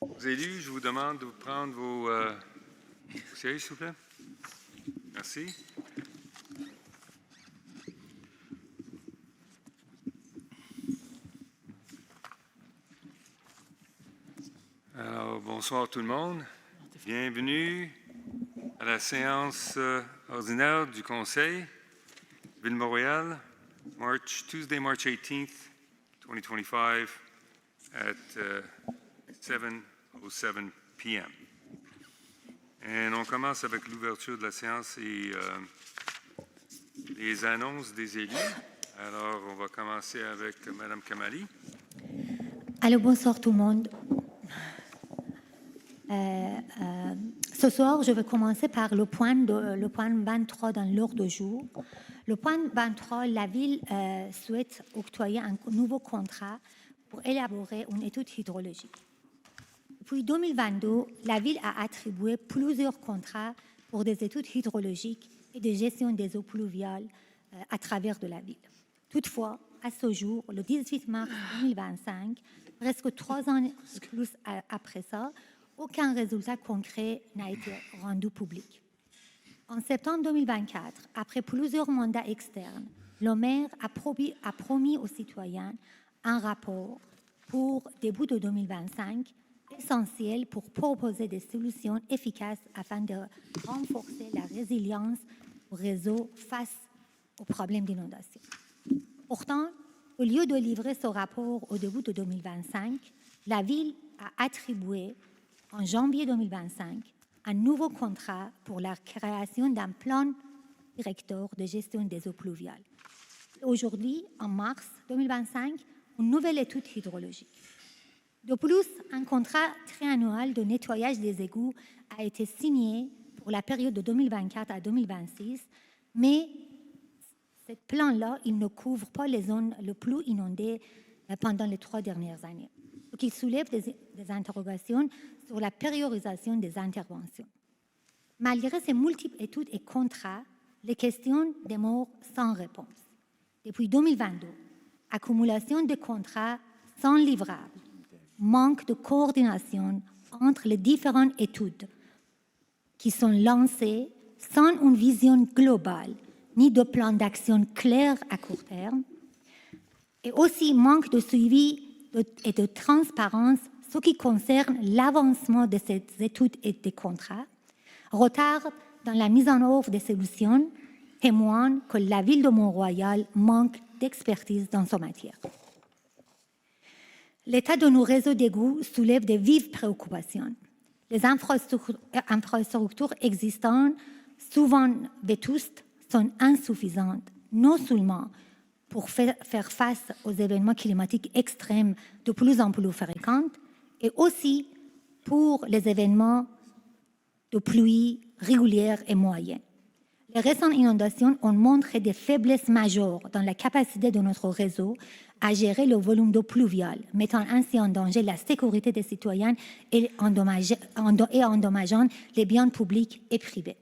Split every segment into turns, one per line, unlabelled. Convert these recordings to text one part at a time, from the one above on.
Aux élus, je vous demande de prendre vos sièges, s'il vous plaît. Merci. Alors, bonsoir tout le monde. Bienvenue à la séance ordinaire du Conseil Ville-Montréal, Tuesday, March 18th, 2025, at 7:07 p.m. Et on commence avec l'ouverture de la séance et les annonces des élus. Alors, on va commencer avec Mme Kamali.
Alors, bonsoir tout le monde. Ce soir, je vais commencer par le point 23 dans l'ordre du jour. Le point 23, la Ville souhaite octroyer un nouveau contrat pour élaborer une étude hydrologique. Depuis 2022, la Ville a attribué plusieurs contrats pour des études hydrologiques et de gestion des eaux pluviales à travers de la Ville. Toutefois, à ce jour, le 18 mars 2025, presque 3 ans plus après ça, aucun résultat concret n'a été rendu public. En septembre 2024, après plusieurs mandats externes, le maire a promis aux citoyens un rapport pour début de 2025, essentiel pour proposer des solutions efficaces afin de renforcer la résilience du réseau face aux problèmes d'inondation. Pourtant, au lieu de livrer ce rapport au début de 2025, la Ville a attribué en janvier 2025 un nouveau contrat pour la création d'un plan directeur de gestion des eaux pluviales. Aujourd'hui, en mars 2025, une nouvelle étude hydrologique. De plus, un contrat triannuel de nettoyage des égouts a été signé pour la période de 2024 à 2026, mais ce plan-là, il ne couvre pas les zones les plus inondées pendant les 3 dernières années. Donc, il soulève des interrogations sur la priorisation des interventions. Malgré ces multiples études et contrats, les questions demeurent sans réponse. Depuis 2022, accumulation de contrats sans livrables, manque de coordination entre les différentes études qui sont lancées sans une vision globale ni de plan d'action clair à court terme, et aussi manque de suivi et de transparence ce qui concerne l'avancement de ces études et des contrats, retard dans la mise en œuvre des solutions témoignent que la Ville de Mont-Royal manque d'expertise dans ce matière. L'état de nos réseaux d'égouts soulève de vives préoccupations. Les infrastructures existantes, souvent vétustes, sont insuffisantes, non seulement pour faire face aux événements climatiques extrêmes de plus en plus fréquents, et aussi pour les événements de pluie régulières et moyennes. Les récentes inondations ont montré des faiblesses majeures dans la capacité de notre réseau à gérer le volume d'eau pluviale, mettant ainsi en danger la sécurité des citoyens et endommageant les biens publics et privés.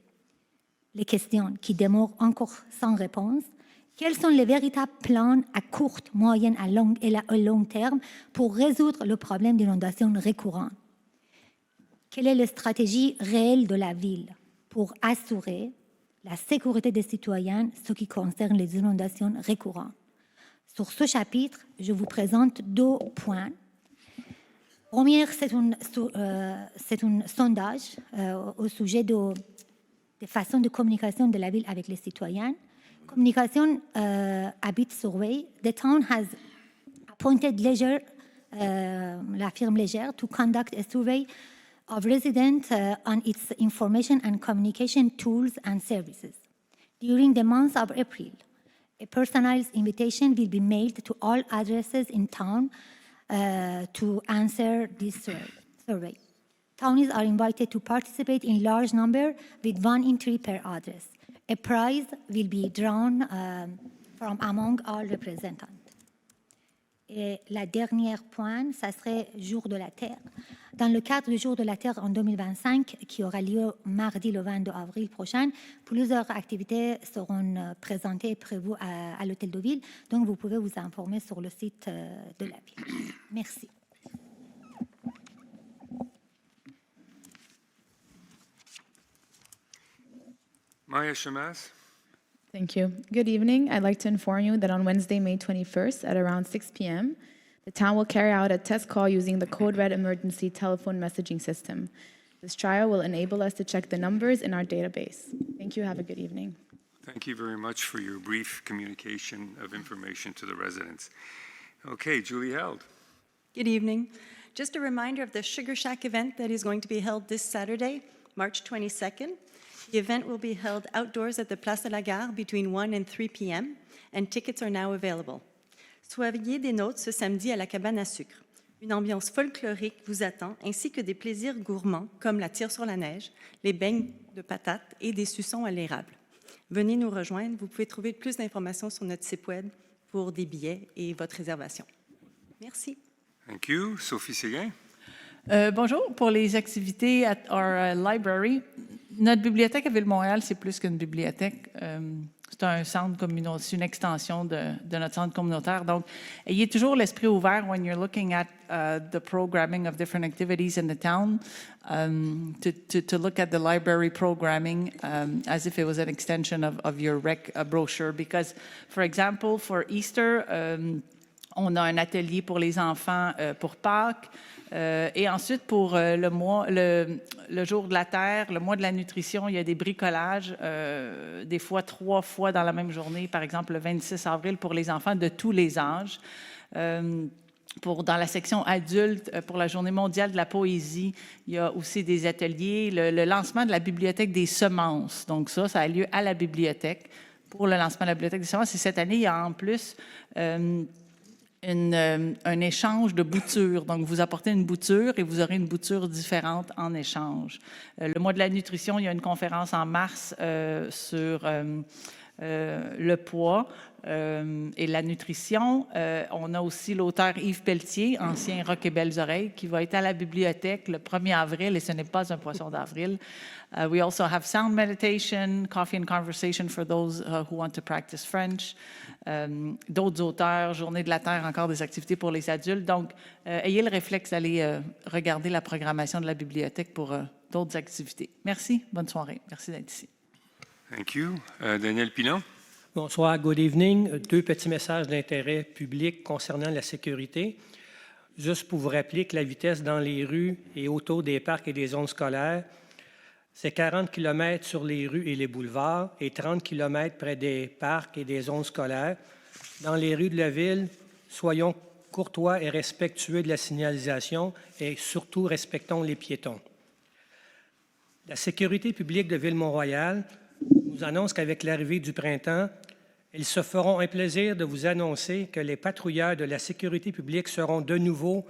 Les questions qui demeurent encore sans réponse: quels sont les véritables plans à court, moyen et à long terme pour résoudre le problème d'inondation récurrent? Quelle est la stratégie réelle de la Ville pour assurer la sécurité des citoyens, ce qui concerne les inondations récurrentes? Sur ce chapitre, je vous présente 2 points. Premier, c'est un sondage au sujet des façons de communication de la Ville avec les citoyens. Communication Habit Survey. The town has appointed Leger, la firme Leger, to conduct a survey of residents on its information and communication tools and services. During the month of April, a personalized invitation will be mailed to all addresses in town to answer this survey. Townies are invited to participate in large number with 1 entry per address. A prize will be drawn from among all representatives. Et la dernière point, ça serait Jour de la Terre. Dans le cadre du Jour de la Terre en 2025, qui aura lieu mardi le 22 avril prochain, plusieurs activités seront présentées et prévues à l'Hôtel de Ville. Donc, vous pouvez vous informer sur le site de la Ville. Merci.
Maya Shamas.
Thank you. Good evening. I'd like to inform you that on Wednesday, May 21st at around 6 p.m., the town will carry out a test call using the Code Red emergency telephone messaging system. This trial will enable us to check the numbers in our database. Thank you. Have a good evening.
Thank you very much for your brief communication of information to the residents. Okay, Julie Held.
Good evening. Just a reminder of the Sugar Shack event that is going to be held this Saturday, March 22nd. The event will be held outdoors at the Place de la Gare between 1 and 3 p.m., and tickets are now available. Soyez des nôtres ce samedi à la cabane à sucre. Une ambiance folklorique vous attend, ainsi que des plaisirs gourmands comme la tire sur la neige, les beignes de patates et des suçons à l'érable. Venez nous rejoindre. Vous pouvez trouver plus d'informations sur notre site web pour des billets et votre réservation. Merci.
Thank you. Sophie Séguin.
Bonjour. Pour les activités at our library, notre bibliothèque à Ville-Montréal, c'est plus qu'une bibliothèque. C'est un centre communautaire, c'est une extension de notre centre communautaire. Donc, ayez toujours l'esprit ouvert when you're looking at the programming of different activities in the town, to look at the library programming as if it was an extension of your rec brochure. Because, for example, for Easter, on a un atelier pour les enfants pour Pâques. Et ensuite, pour le jour de la Terre, le mois de la nutrition, il y a des bricolages, des fois 3 fois dans la même journée, par exemple le 26 avril pour les enfants de tous les âges. Dans la section adulte, pour la Journée mondiale de la poésie, il y a aussi des ateliers. Le lancement de la bibliothèque des semences, donc ça a lieu à la bibliothèque pour le lancement de la bibliothèque des semences. Et cette année, il y a en plus un échange de boutures. Donc, vous apportez une bouture et vous aurez une bouture différente en échange. Le mois de la nutrition, il y a une conférence en mars sur le poids et la nutrition. On a aussi l'auteur Yves Pelletier, ancien Rock et Belles Oreilles, qui va être à la bibliothèque le 1er avril, et ce n'est pas un poisson d'avril. We also have sound meditation, coffee and conversation for those who want to practice French. D'autres auteurs, Journée de la Terre, encore des activités pour les adultes. Donc, ayez le réflexe d'aller regarder la programmation de la bibliothèque pour d'autres activités. Merci, bonne soirée. Merci d'être ici.
Thank you. Daniel Pilon.
Bonsoir, good evening. 2 petits messages d'intérêt public concernant la sécurité. Juste pour vous rappeler que la vitesse dans les rues et autour des parcs et des zones scolaires, c'est 40 km sur les rues et les boulevards et 30 km près des parcs et des zones scolaires. Dans les rues de la ville, soyons courtois et respectueux de la signalisation et surtout respectons les piétons. La sécurité publique de Ville-Mont-Royal nous annonce qu'avec l'arrivée du printemps, ils se feront un plaisir de vous annoncer que les patrouilleurs de la sécurité publique seront de nouveau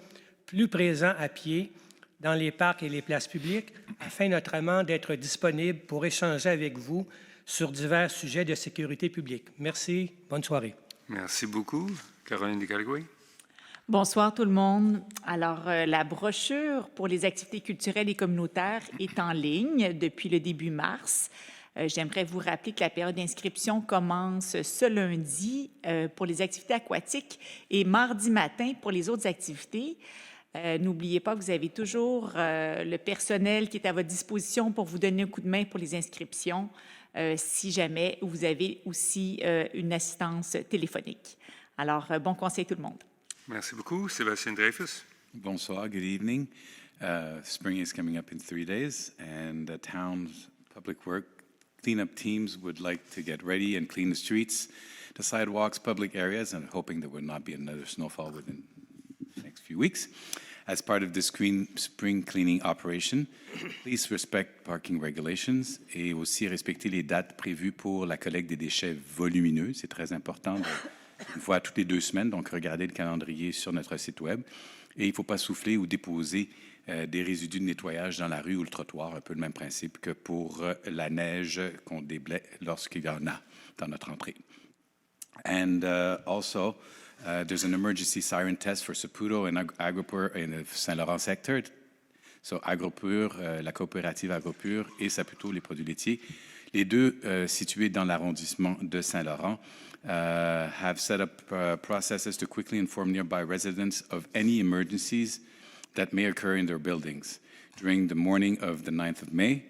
plus présents à pied dans les parcs et les places publiques, afin notamment d'être disponibles pour échanger avec vous sur divers sujets de sécurité publique. Merci. Bonne soirée.
Merci beaucoup. Caroline Descalgoué.
Bonsoir tout le monde. Alors, la brochure pour les activités culturelles et communautaires est en ligne depuis le début mars. J'aimerais vous rappeler que la période d'inscription commence ce lundi pour les activités aquatiques et mardi matin pour les autres activités. N'oubliez pas que vous avez toujours le personnel qui est à votre disposition pour vous donner un coup de main pour les inscriptions si jamais vous avez aussi une assistance téléphonique. Alors, bon conseil tout le monde.
Merci beaucoup. Sébastien Dreyfus.
Bonsoir, good evening. Spring is coming up in 3 days, and the town's public work cleanup teams would like to get ready and clean the streets, the sidewalks, public areas, and hoping there will not be another snowfall within the next few weeks. As part of this spring cleaning operation, please respect parking regulations et aussi respecter les dates prévues pour la collecte des déchets volumineux. C'est très important, une fois toutes les 2 semaines, donc regardez le calendrier sur notre site web. Et il ne faut pas souffler ou déposer des résidus de nettoyage dans la rue ou le trottoir, un peu le même principe que pour la neige qu'on déblaye lorsqu'il y en a dans notre entrée. And also, there's an emergency siren test for Saputo and Agropur in the Saint-Laurent sector. So Agropur, la coopérative Agropur et Saputo, les produits laitiers. Les deux situés dans l'arrondissement de Saint-Laurent have set up processes to quickly inform nearby residents of any emergencies that may occur in their buildings. During the morning of the 9th of May,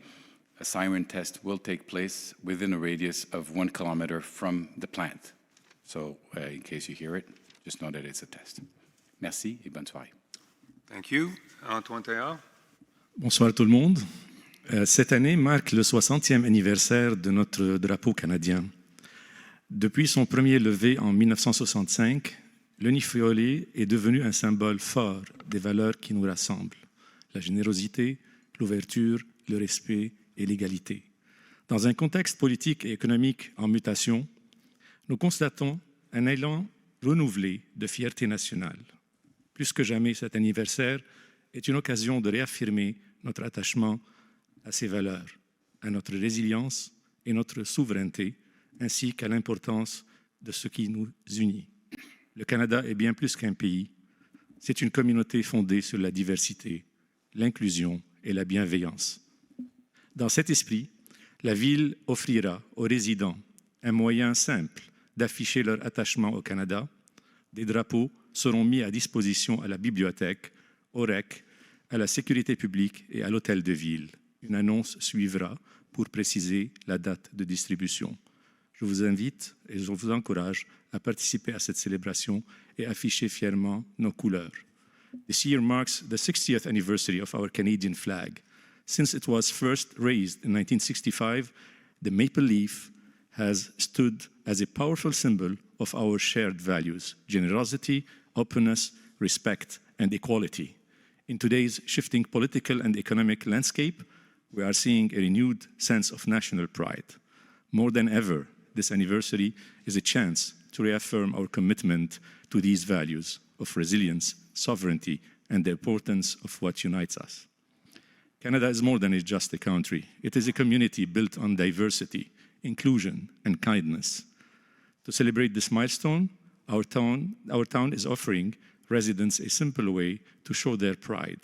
a siren test will take place within a radius of 1 kilometer from the plant. So in case you hear it, just know that it's a test. Merci et bonne soirée.
Thank you. Antoine Théard.
Bonsoir tout le monde. Cette année marque le 60e anniversaire de notre drapeau canadien. Depuis son premier levé en 1965, l'unifiolé est devenu un symbole fort des valeurs qui nous rassemblent: la générosité, l'ouverture, le respect et l'égalité. Dans un contexte politique et économique en mutation, nous constatons un élan renouvelé de fierté nationale. Plus que jamais, cet anniversaire est une occasion de réaffirmer notre attachement à ces valeurs, à notre résilience et notre souveraineté, ainsi qu'à l'importance de ce qui nous unit. Le Canada est bien plus qu'un pays. C'est une communauté fondée sur la diversité, l'inclusion et la bienveillance. Dans cet esprit, la Ville offrira aux résidents un moyen simple d'afficher leur attachement au Canada. Des drapeaux seront mis à disposition à la bibliothèque, au REC, à la sécurité publique et à l'hôtel de ville. Une annonce suivra pour préciser la date de distribution. Je vous invite et je vous encourage à participer à cette célébration et afficher fièrement nos couleurs. This year marks the 60th anniversary of our Canadian flag. Since it was first raised in 1965, the maple leaf has stood as a powerful symbol of our shared values: generosity, openness, respect, and equality. In today's shifting political and economic landscape, we are seeing a renewed sense of national pride. More than ever, this anniversary is a chance to reaffirm our commitment to these values of resilience, sovereignty, and the importance of what unites us. Canada is more than just a country. It is a community built on diversity, inclusion, and kindness. To celebrate this milestone, our town is offering residents a simple way to show their pride.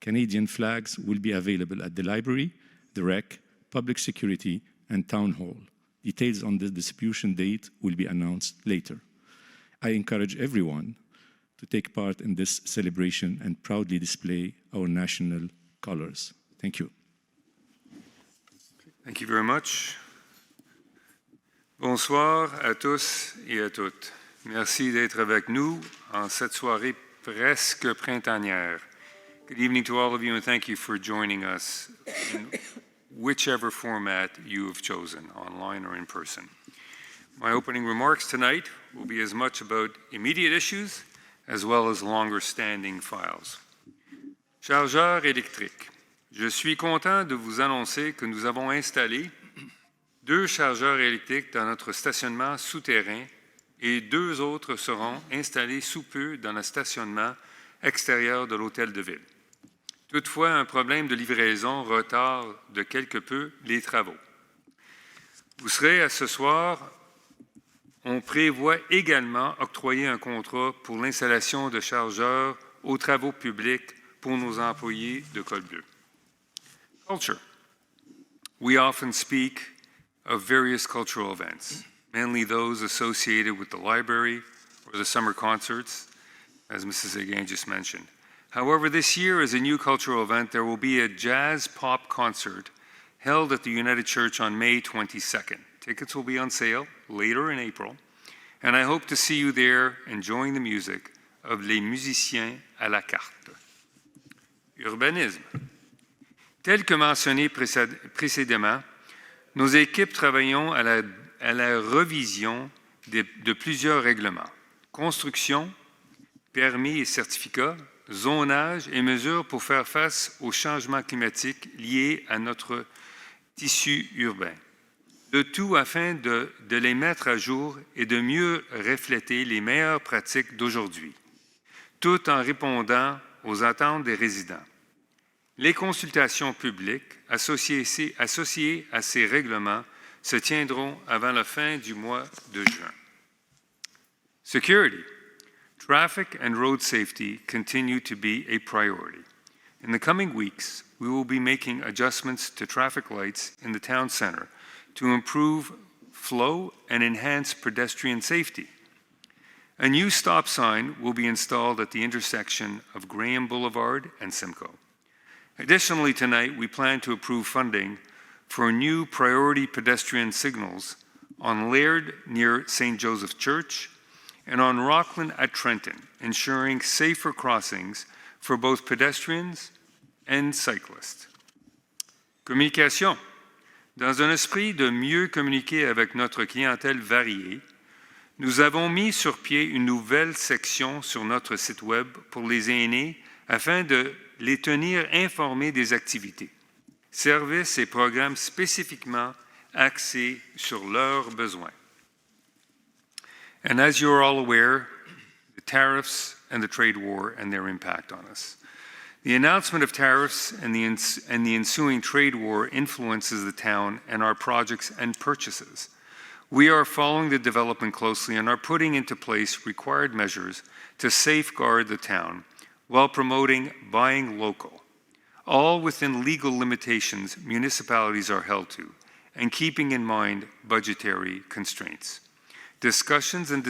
Canadian flags will be available at the library, the REC, public security, and town hall. Details on the distribution date will be announced later. I encourage everyone to take part in this celebration and proudly display our national colors. Thank you.
Thank you very much. Bonsoir à tous et à toutes. Merci d'être avec nous en cette soirée presque printanière. Good evening to all of you, and thank you for joining us in whichever format you have chosen, online or in person. My opening remarks tonight will be as much about immediate issues as well as longer-standing files. Chargeurs électriques. Je suis content de vous annoncer que nous avons installé 2 chargeurs électriques dans notre stationnement souterrain et 2 autres seront installés sous peu dans le stationnement extérieur de l'hôtel de ville. Toutefois, un problème de livraison retarde de quelque peu les travaux. Vous serez à ce soir, on prévoit également octroyer un contrat pour l'installation de chargeurs aux travaux publics pour nos employés de Col Bleu. Culture. We often speak of various cultural events, mainly those associated with the library or the summer concerts, as Mrs. Again just mentioned. However, this year, as a new cultural event, there will be a jazz pop concert held at the United Church on May 22nd. Tickets will be on sale later in April, and I hope to see you there enjoying the music of Les Musiciens à la carte. Urbanisme. Tel que mentionné précédemment, nos équipes travaillons à la revision de plusieurs règlements: construction, permis et certificats, zonage et mesures pour faire face aux changements climatiques liés à notre tissu urbain. Le tout afin de les mettre à jour et de mieux refléter les meilleures pratiques d'aujourd'hui, tout en répondant aux attentes des résidents. Les consultations publiques associées à ces règlements se tiendront avant la fin du mois de juin. Security. Traffic and road safety continue to be a priority. In the coming weeks, we will be making adjustments to traffic lights in the town center to improve flow and enhance pedestrian safety. A new stop sign will be installed at the intersection of Graham Boulevard and Simcoe. Additionally, tonight, we plan to approve funding for new priority pedestrian signals on Laird near St. Joseph Church and on Rockland at Trenton, ensuring safer crossings for both pedestrians and cyclists. Communication. Dans un esprit de mieux communiquer avec notre clientèle variée, nous avons mis sur pied une nouvelle section sur notre site Web pour les aînés afin de les tenir informés des activités, services et programmes spécifiquement axés sur leurs besoins. And as you're all aware, the tariffs and the trade war and their impact on us. The announcement of tariffs and the ensuing trade war influences the town and our projects and purchases. We are following the development closely and are putting into place required measures to safeguard the town while promoting buying local, all within legal limitations municipalities are held to, and keeping in mind budgetary constraints. Discussions and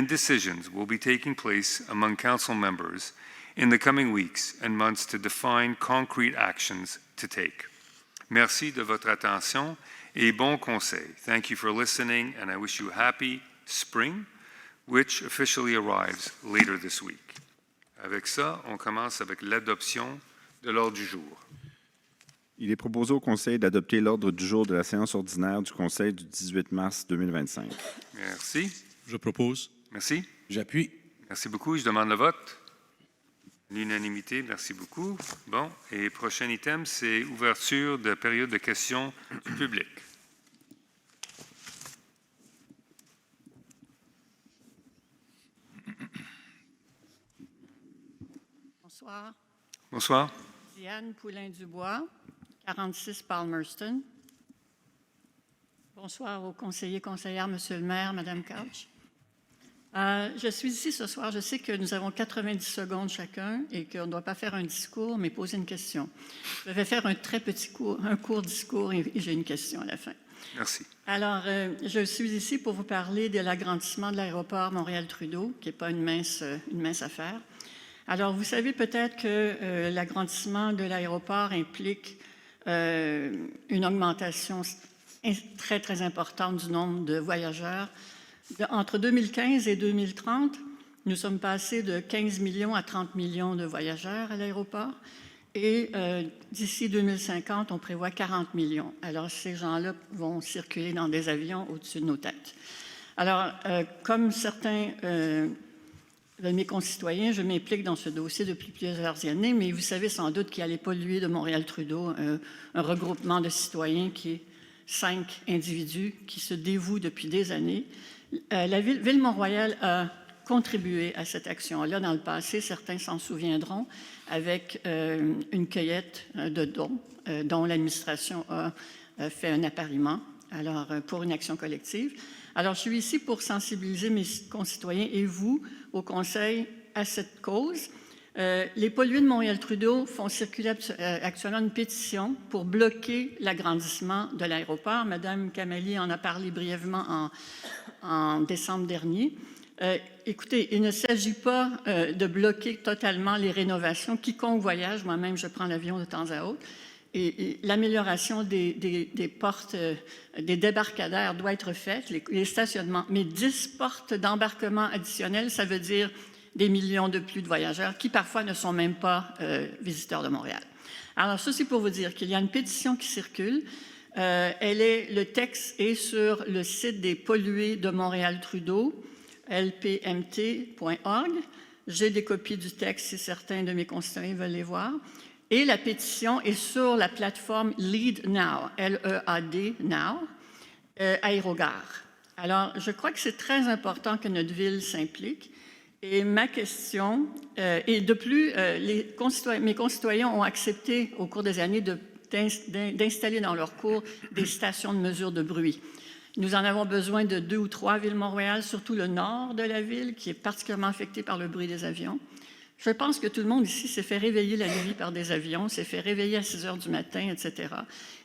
decisions will be taking place among council members in the coming weeks and months to define concrete actions to take. Merci de votre attention et bon conseil. Thank you for listening, and I wish you a happy spring, which officially arrives later this week. Avec ça, on commence avec l'adoption de l'ordre du jour.
Il est proposé au Conseil d'adopter l'ordre du jour de la séance ordinaire du Conseil du 18 mars 2025.
Merci.
Je propose.
Merci.
J'appuie.
Merci beaucoup. Je demande le vote. L'unanimité, merci beaucoup. Bon, et prochain item, c'est ouverture de période de questions du public.
Bonsoir.
Bonsoir.
Diane Poulain-Dubois, 46 Palmerston. Bonsoir aux conseillers, conseillères, Monsieur le maire, Madame Couch. Je suis ici ce soir. Je sais que nous avons 90 secondes chacun et qu'on ne doit pas faire un discours, mais poser une question. Je vais faire un très petit court, un court discours et j'ai une question à la fin.
Merci. Alors,
je suis ici pour vous parler de l'agrandissement de l'aéroport Montréal-Trudeau, qui n'est pas une mince affaire. Alors, vous savez peut-être que l'agrandissement de l'aéroport implique une augmentation très, très importante du nombre de voyageurs. Entre 2015 et 2030, nous sommes passés de 15 millions à 30 millions de voyageurs à l'aéroport. Et d'ici 2050, on prévoit 40 millions. Alors, ces gens-là vont circuler dans des avions au-dessus de nos têtes. Alors, comme certains de mes concitoyens, je m'implique dans ce dossier depuis plusieurs années, mais vous savez sans doute qu'il y a les pollués de Montréal-Trudeau, un regroupement de citoyens qui est 5 individus qui se dévouent depuis des années. La ville Mont-Royal a contribué à cette action-là dans le passé, certains s'en souviendront, avec une cueillette de dons dont l'administration a fait un appariement pour une action collective. Alors, je suis ici pour sensibiliser mes concitoyens et vous, au Conseil, à cette cause. Les pollués de Montréal-Trudeau font circuler actuellement une pétition pour bloquer l'agrandissement de l'aéroport. Madame Kamali en a parlé brièvement en décembre dernier. Écoutez, il ne s'agit pas de bloquer totalement les rénovations. Quiconque voyage, moi-même, je prends l'avion de temps à autre, et l'amélioration des portes, des débarcadères doit être faite, les stationnements. Mais 10 portes d'embarquement additionnelles, ça veut dire des millions de plus de voyageurs qui parfois ne sont même pas visiteurs de Montréal. Alors, ça, c'est pour vous dire qu'il y a une pétition qui circule. Le texte est sur le site des pollués de Montréal-Trudeau, lpmt.org. J'ai des copies du texte si certains de mes concitoyens veulent les voir. Et la pétition est sur la plateforme Lead Now, L-E-A-D Now, Aérogare. Alors, je crois que c'est très important que notre ville s'implique. Et ma question, et de plus, mes concitoyens ont accepté au cours des années d'installer dans leur cours des stations de mesure de bruit. Nous en avons besoin de 2 ou 3 villes Montréal, surtout le nord de la ville, qui est particulièrement affecté par le bruit des avions. Je pense que tout le monde ici s'est fait réveiller la nuit par des avions, s'est fait réveiller à 6 heures du matin, etc.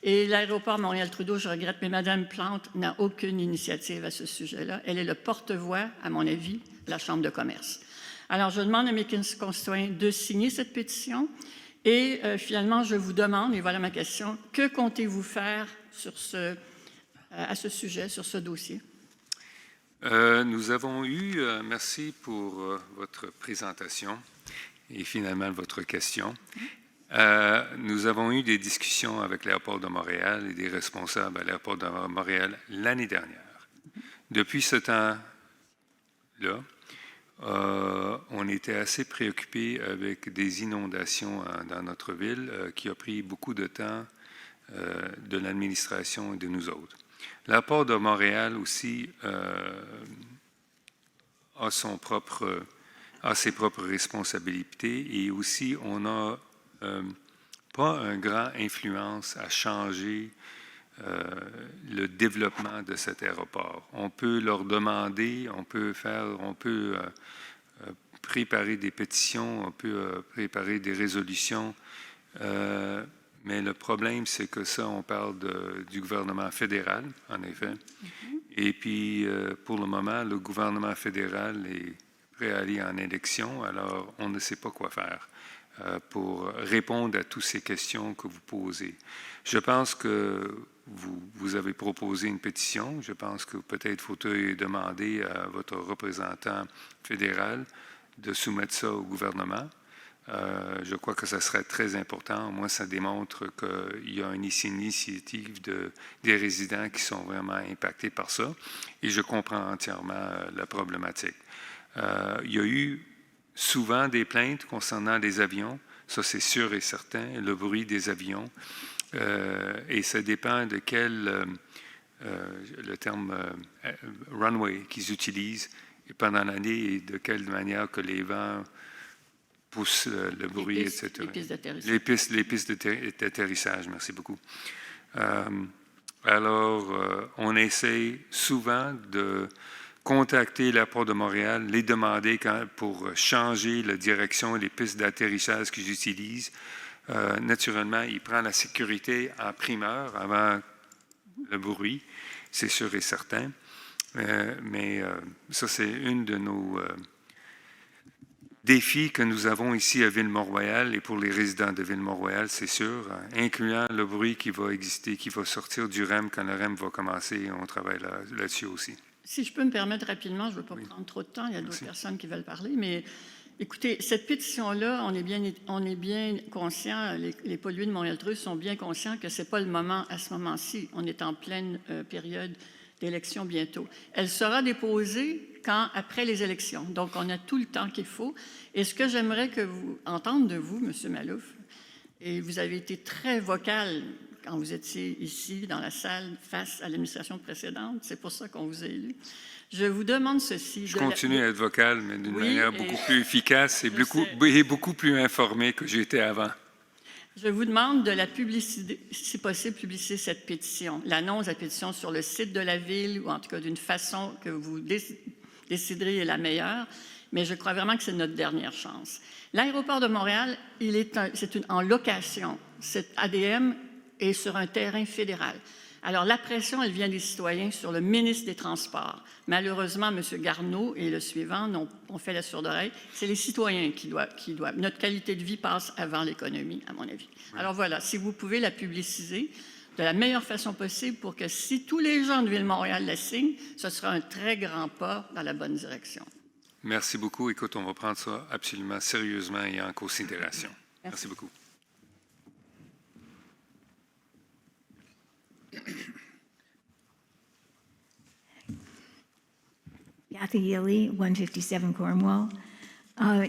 Et l'aéroport Montréal-Trudeau, je regrette, mais Mme Plante n'a aucune initiative à ce sujet-là. Elle est le porte-voix, à mon avis, de la Chambre de commerce. Alors, je demande à mes concitoyens de signer cette pétition et finalement, je vous demande, et voilà ma question, que comptez-vous faire à ce sujet, sur ce dossier?
Nous avons eu, merci pour votre présentation et finalement votre question. Nous avons eu des discussions avec l'Aéroport de Montréal et des responsables à l'Aéroport de Montréal l'année dernière. Depuis ce temps-là, on était assez préoccupés avec des inondations dans notre ville qui a pris beaucoup de temps de l'administration et de nous autres. L'aéroport de Montréal aussi a ses propres responsabilités et aussi on n'a pas une grande influence à changer le développement de cet aéroport. On peut leur demander, on peut préparer des pétitions, on peut préparer des résolutions, mais le problème, c'est que ça, on parle du gouvernement fédéral, en effet. Et puis, pour le moment, le gouvernement fédéral est prêt à aller en élection, alors on ne sait pas quoi faire pour répondre à toutes ces questions que vous posez. Je pense que vous avez proposé une pétition. Je pense que peut-être faut-il demander à votre représentant fédéral de soumettre ça au gouvernement. Je crois que ça serait très important. Au moins, ça démontre qu'il y a une initiative des résidents qui sont vraiment impactés par ça. Et je comprends entièrement la problématique. Il y a eu souvent des plaintes concernant les avions. Ça, c'est sûr et certain, le bruit des avions. Et ça dépend de quel, le terme runway qu'ils utilisent pendant l'année et de quelle manière que les vents poussent le bruit, etc.
Les pistes d'atterrissage.
Les pistes d'atterrissage, merci beaucoup. Alors, on essaie souvent de contacter l'aéroport de Montréal, les demander pour changer la direction et les pistes d'atterrissage qu'ils utilisent. Naturellement, il prend la sécurité en primeur avant le bruit, c'est sûr et certain. Mais ça, c'est une de nos défis que nous avons ici à Ville-Mont-Royal et pour les résidents de Ville-Mont-Royal, c'est sûr, incluant le bruit qui va exister, qui va sortir du REM quand le REM va commencer. On travaille là-dessus aussi.
Si je peux me permettre rapidement, je ne veux pas prendre trop de temps, il y a d'autres personnes qui veulent parler, mais écoutez, cette pétition-là, on est bien conscient, les pollués de Montréal-Treux sont bien conscients que ce n'est pas le moment à ce moment-ci. On est en pleine période d'élection bientôt. Elle sera déposée après les élections. Donc, on a tout le temps qu'il faut. Et ce que j'aimerais entendre de vous, M. Malouf, et vous avez été très vocal quand vous étiez ici dans la salle face à l'administration précédente, c'est pour ça qu'on vous a élu. Je vous demande ceci.
Je continue à être vocal, mais d'une manière beaucoup plus efficace et beaucoup plus informée que j'étais avant.
Je vous demande de la publicité, si possible, publier cette pétition, l'annonce de la pétition sur le site de la Ville, ou en tout cas d'une façon que vous déciderez est la meilleure, mais je crois vraiment que c'est notre dernière chance. L'aéroport de Montréal, c'est en location. Cet ADM est sur un terrain fédéral. Alors, la pression, elle vient des citoyens sur le ministre des Transports. Malheureusement, M. Garneau et le suivant ont fait la sourde oreille. C'est les citoyens qui doivent. Notre qualité de vie passe avant l'économie, à mon avis. Oui. Alors voilà, si vous pouvez la publiciser de la meilleure façon possible pour que si tous les gens de Ville-Montréal la signent, ce sera un très grand pas dans la bonne direction.
Merci beaucoup. Écoute, on va prendre ça absolument sérieusement et en considération. Merci beaucoup.
Kathy Yilly, 157 Cornwall.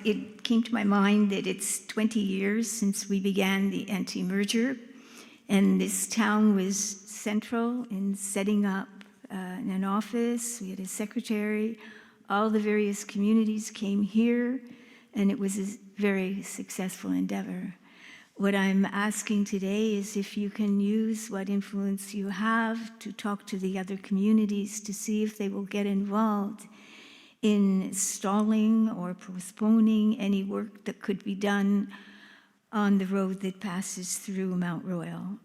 It came to my mind that it's 20 years since we began the anti-merger, and this town was central in setting up an office. We had a secretary. All the various communities came here, and it was a very successful endeavor. What I'm asking today is if you can use what influence you have to talk to the other communities to see if they will get involved in stalling or postponing any work that could be done on the road that passes through Mount Royal.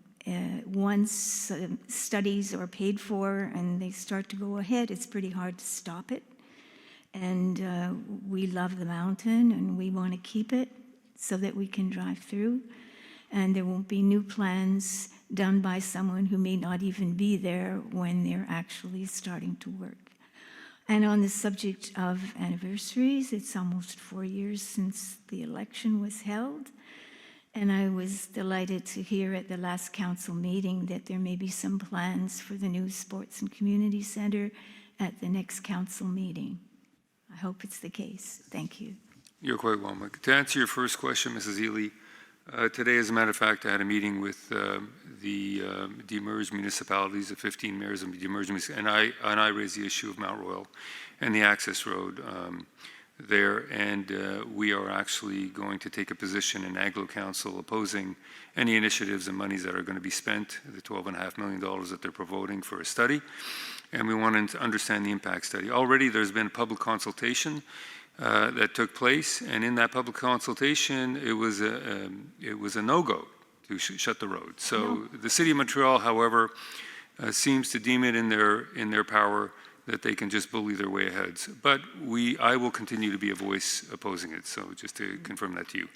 Once studies are paid for and they start to go ahead, it's pretty hard to stop it. And we love the mountain and we want to keep it so that we can drive through. And there won't be new plans done by someone who may not even be there when they're actually starting to work. And on the subject of anniversaries, it's almost 4 years since the election was held. And I was delighted to hear at the last council meeting that there may be some plans for the new Sports and Community Center at the next council meeting. I hope it's the case. Thank you.
You're quite welcome. To answer your first question, Mrs. Ely, today, as a matter of fact, I had a meeting with the demerged municipalities, the 15 mayors of the demerged municipalities, and I raised the issue of Mount Royal and the access road there, and we are actually going to take a position in Aglo Council opposing any initiatives and monies that are going to be spent, the $12.5 million that they're promoting for a study, and we want to understand the impact study. Already there's been a public consultation that took place, and in that public consultation, it was a no-go to shut the road. So the City of Montreal, however, seems to deem it in their power that they can just bully their way ahead. But I will continue to be a voice opposing it, so just to confirm that to you.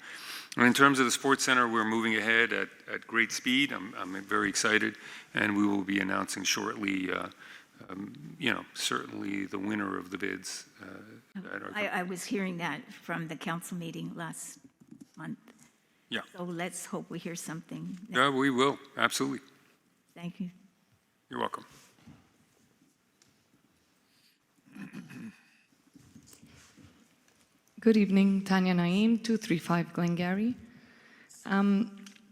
And in terms of the sports center, we're moving ahead at great speed. I'm very excited, and we will be announcing shortly, certainly the winner of the bids.
I was hearing that from the council meeting last month.
Yeah.
So let's hope we hear something.
Yeah, we will, absolutely.
Thank you.
You're welcome.
Good evening, Tanya Naeem, 235 Glengarry.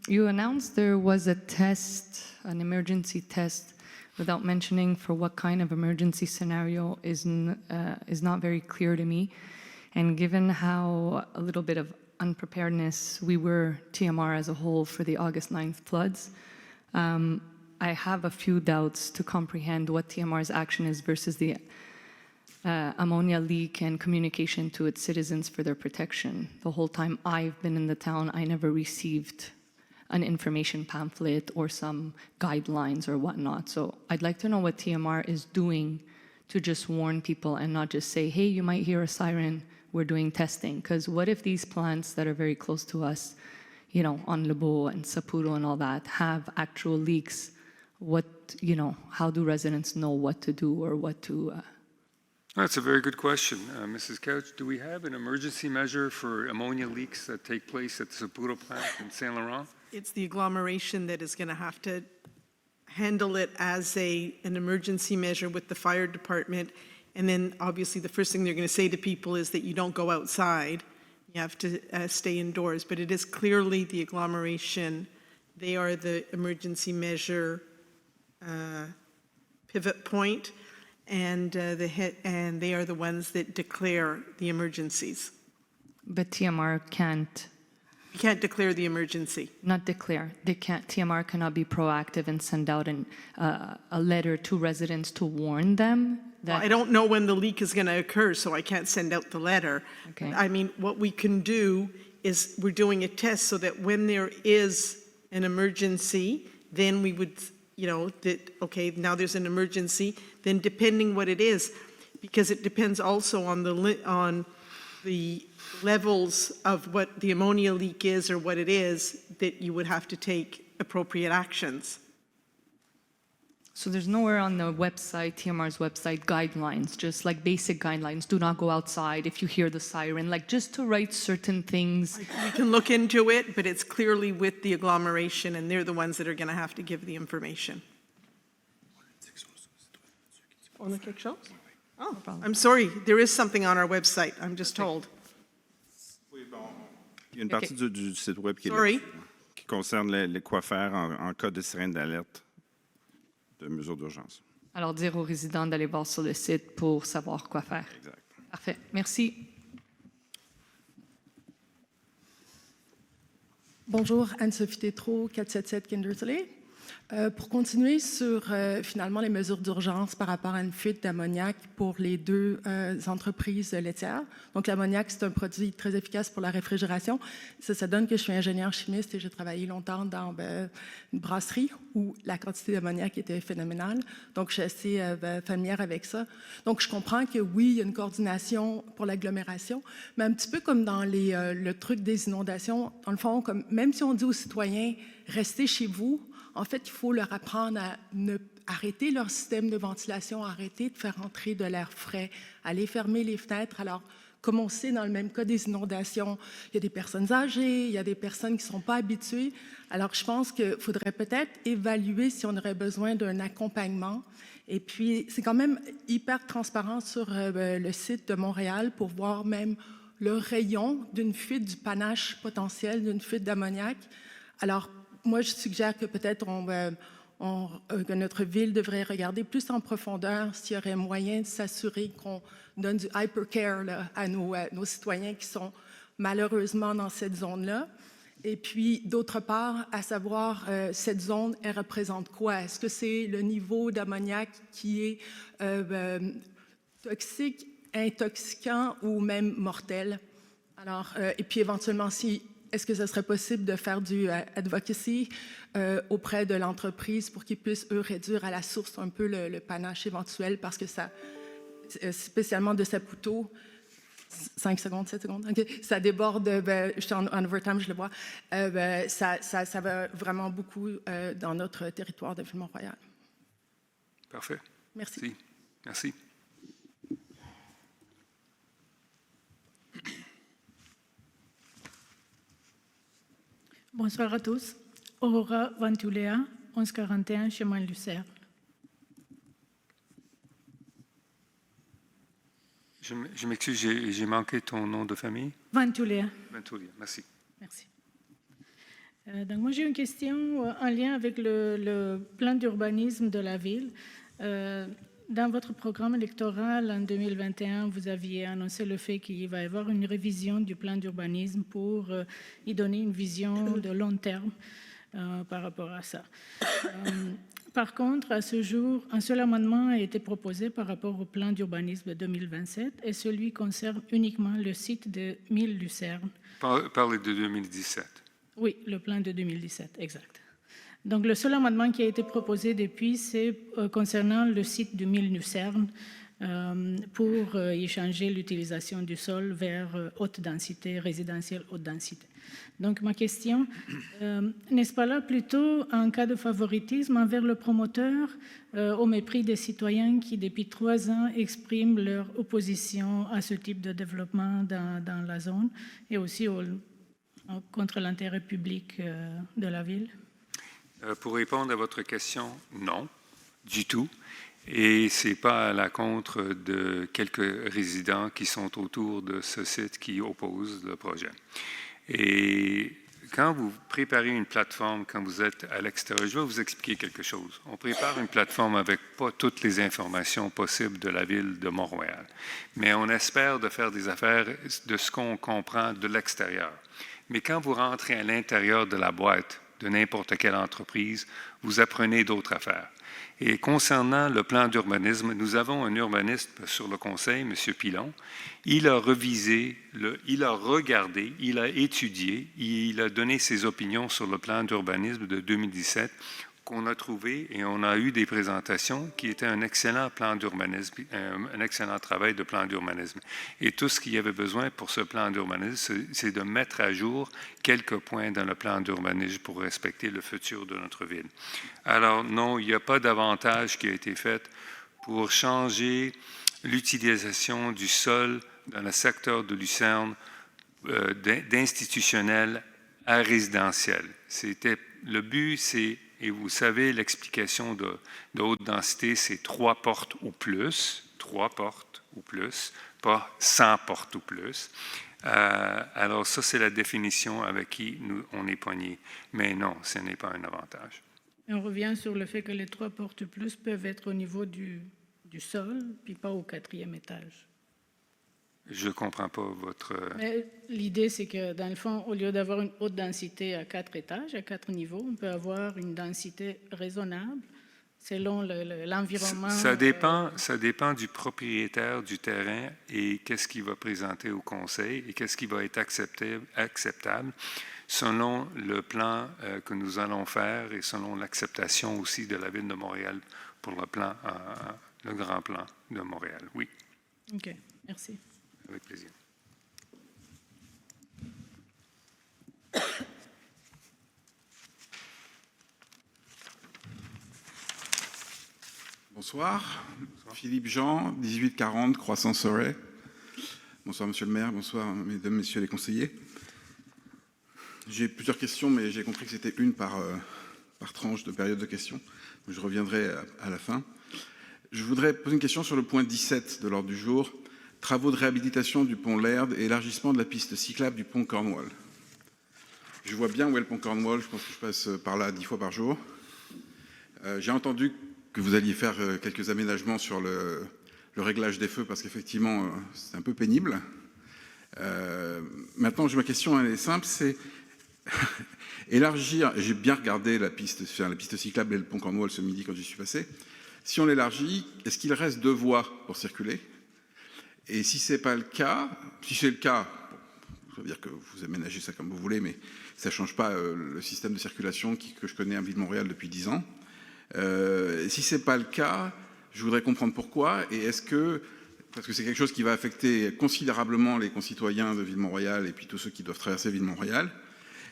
You announced there was a test, an emergency test, without mentioning for what kind of emergency scenario is not very clear to me. And given how a little bit of unpreparedness we were, TMR as a whole, for the August 9th floods, I have a few doubts to comprehend what TMR's action is versus the ammonia leak and communication to its citizens for their protection. The whole time I've been in the town, I never received an information pamphlet or some guidelines or whatnot. So I'd like to know what TMR is doing to just warn people and not just say, hey, you might hear a siren, we're doing testing. Because what if these plants that are very close to us, on Lebeau and Saputo and all that, have actual leaks? How do residents know what to do or what to...
That's a very good question. Mrs. Couch, do we have an emergency measure for ammonia leaks that take place at the Saputo plant in Saint Laurent?
It's the agglomeration that is going to have to handle it as an emergency measure with the fire department. And then obviously the first thing they're going to say to people is that you don't go outside. You have to stay indoors. But it is clearly the agglomeration. They are the emergency measure pivot point. And they are the ones that declare the emergencies.
But TMR can't.
You can't declare the emergency.
Not declare. They can't. TMR cannot be proactive and send out a letter to residents to warn them.
Well, I don't know when the leak is going to occur, so I can't send out the letter.
Okay.
I mean, what we can do is we're doing a test so that when there is an emergency, then we would, okay, now there's an emergency, then depending what it is, because it depends also on the levels of what the ammonia leak is or what it is, that you would have to take appropriate actions.
So there's nowhere on the website, TMR's website, guidelines, just like basic guidelines. Do not go outside if you hear the siren, like just to write certain things.
We can look into it, but it's clearly with the agglomeration, and they're the ones that are going to have to give the information. On a quelque chose? Oh, I'm sorry. There is something on our website, I'm just told.
Il y a une partie du site web qui concerne quoi faire en cas de sirène d'alerte de mesures d'urgence.
Alors dire aux résidents d'aller voir sur le site pour savoir quoi faire.
Exact.
Parfait. Merci.
Bonjour, Anne-Sophie Tétrault, 477 Kindersley. Pour continuer sur finalement les mesures d'urgence par rapport à une fuite d'ammoniac pour les deux entreprises laitières. Donc l'ammoniac, c'est un produit très efficace pour la réfrigération. Ça donne que je suis ingénieur chimiste et j'ai travaillé longtemps dans une brasserie où la quantité d'ammoniac était phénoménale. Donc je suis assez familière avec ça. Donc je comprends que oui, il y a une coordination pour l'agglomération, mais un petit peu comme dans le truc des inondations, dans le fond, même si on dit aux citoyens, restez chez vous, En fait, il faut leur apprendre à arrêter leur système de ventilation, arrêter de faire entrer de l'air frais, aller fermer les fenêtres. Alors, comme on sait, dans le même cas des inondations, il y a des personnes âgées, il y a des personnes qui ne sont pas habituées. Alors, je pense qu'il faudrait peut-être évaluer si on aurait besoin d'un accompagnement. Et puis, c'est quand même hyper transparent sur le site de Montréal pour voir même le rayon d'une fuite, du panache potentiel d'une fuite d'ammoniac. Alors, moi, je suggère que peut-être que notre ville devrait regarder plus en profondeur s'il y aurait moyen de s'assurer qu'on donne du hypercare là, à nos citoyens qui sont malheureusement dans cette zone-là. Et puis, d'autre part, à savoir, cette zone, elle représente quoi? Est-ce que c'est le niveau d'ammoniac qui est toxique, intoxicant ou même mortel? Alors, et puis éventuellement, est-ce que ce serait possible de faire du advocacy auprès de l'entreprise pour qu'ils puissent, eux, réduire à la source un peu le panache éventuel, parce que ça, spécialement de Saputo, 5 secondes, 7 secondes, okay. Ça déborde, je suis en overtime, je le vois, ça va vraiment beaucoup dans notre territoire de Ville-Mont-Royal.
Parfait.
Merci.
Merci.
Bonsoir à tous. Aurora Vantulea, 1141, chemin Lucerne.
Je m'excuse, j'ai manqué ton nom de famille.
Vantulea.
Vantulea, merci.
Merci. Donc moi, j'ai une question en lien avec le plan d'urbanisme de la ville. Dans votre programme électoral en 2021, vous aviez annoncé le fait qu'il va y avoir une révision du plan d'urbanisme pour y donner une vision de long terme par rapport à ça. Par contre, à ce jour, un seul amendement a été proposé par rapport au plan d'urbanisme de 2027 et celui concerne uniquement le site de 1000 Lucerne.
Parlez de 2017.
Oui, le plan de 2017, exact. Donc, le seul amendement qui a été proposé depuis, c'est concernant le site de 1000 Lucerne pour y changer l'utilisation du sol vers haute densité, résidentielle haute densité. Donc, ma question, n'est-ce pas là plutôt un cas de favoritisme envers le promoteur au mépris des citoyens qui, depuis 3 ans, expriment leur opposition à ce type de développement dans la zone et aussi contre l'intérêt public de la ville?
Pour répondre à votre question, non, du tout. Et ce n'est pas à la contre de quelques résidents qui sont autour de ce site qui opposent le projet. Et quand vous préparez une plateforme, quand vous êtes à l'extérieur, je vais vous expliquer quelque chose. On prépare une plateforme avec pas toutes les informations possibles de la ville de Mont-Royal, mais on espère de faire des affaires de ce qu'on comprend de l'extérieur. Mais quand vous rentrez à l'intérieur de la boîte de n'importe quelle entreprise, vous apprenez d'autres affaires. Et concernant le plan d'urbanisme, nous avons un urbaniste sur le conseil, M. Pilon. Il a revisé, il a regardé, il a étudié, il a donné ses opinions sur le plan d'urbanisme de 2017 qu'on a trouvé et on a eu des présentations qui étaient un excellent plan d'urbanisme, un excellent travail de plan d'urbanisme. Et tout ce qu'il y avait besoin pour ce plan d'urbanisme, c'est de mettre à jour quelques points dans le plan d'urbanisme pour respecter le futur de notre ville. Alors non, il n'y a pas d'avantage qui a été fait pour changer l'utilisation du sol dans le secteur de Lucerne d'institutionnel à résidentiel. Le but, c'est, et vous savez, l'explication de haute densité, c'est 3 portes ou plus, pas 100 portes ou plus. Alors ça, c'est la définition avec qui on est poigné. Mais non, ce n'est pas un avantage.
On revient sur le fait que les 3 portes plus peuvent être au niveau du sol, puis pas au 4e étage.
Je ne comprends pas votre...
L'idée, c'est que, dans le fond, au lieu d'avoir une haute densité à 4 étages, à 4 niveaux, on peut avoir une densité raisonnable selon l'environnement.
Ça dépend du propriétaire du terrain et qu'est-ce qu'il va présenter au conseil et qu'est-ce qui va être acceptable selon le plan que nous allons faire et selon l'acceptation aussi de la Ville de Montréal pour le grand plan de Montréal. Oui.
OK. Merci.
Avec plaisir.
Bonsoir. Philippe Jean, 1840, Croissant-Sorey. Bonsoir, monsieur le maire. Bonsoir, mesdames, messieurs les conseillers. J'ai plusieurs questions, mais j'ai compris que c'était une par tranche de période de questions. Je reviendrai à la fin. Je voudrais poser une question sur le point 17 de l'ordre du jour. Travaux de réhabilitation du pont Laird et élargissement de la piste cyclable du pont Cornwall. Je vois bien où est le pont Cornwall. Je pense que je passe par là 10 fois par jour. J'ai entendu que vous alliez faire quelques aménagements sur le réglage des feux parce qu'effectivement, c'est un peu pénible. Maintenant, ma question elle est simple, c'est élargir, j'ai bien regardé la piste cyclable et le pont Cornwall ce midi quand j'y suis passé. Si on l'élargit, est-ce qu'il reste 2 voies pour circuler? Et si c'est pas le cas, si c'est le cas, ça veut dire que vous aménagez ça comme vous voulez, mais ça ne change pas le système de circulation que je connais en Ville de Montréal depuis 10 ans. Si ce n'est pas le cas, je voudrais comprendre pourquoi. Et est-ce que, parce que c'est quelque chose qui va affecter considérablement les concitoyens de Ville-Montréal et puis tous ceux qui doivent traverser Ville-Montréal,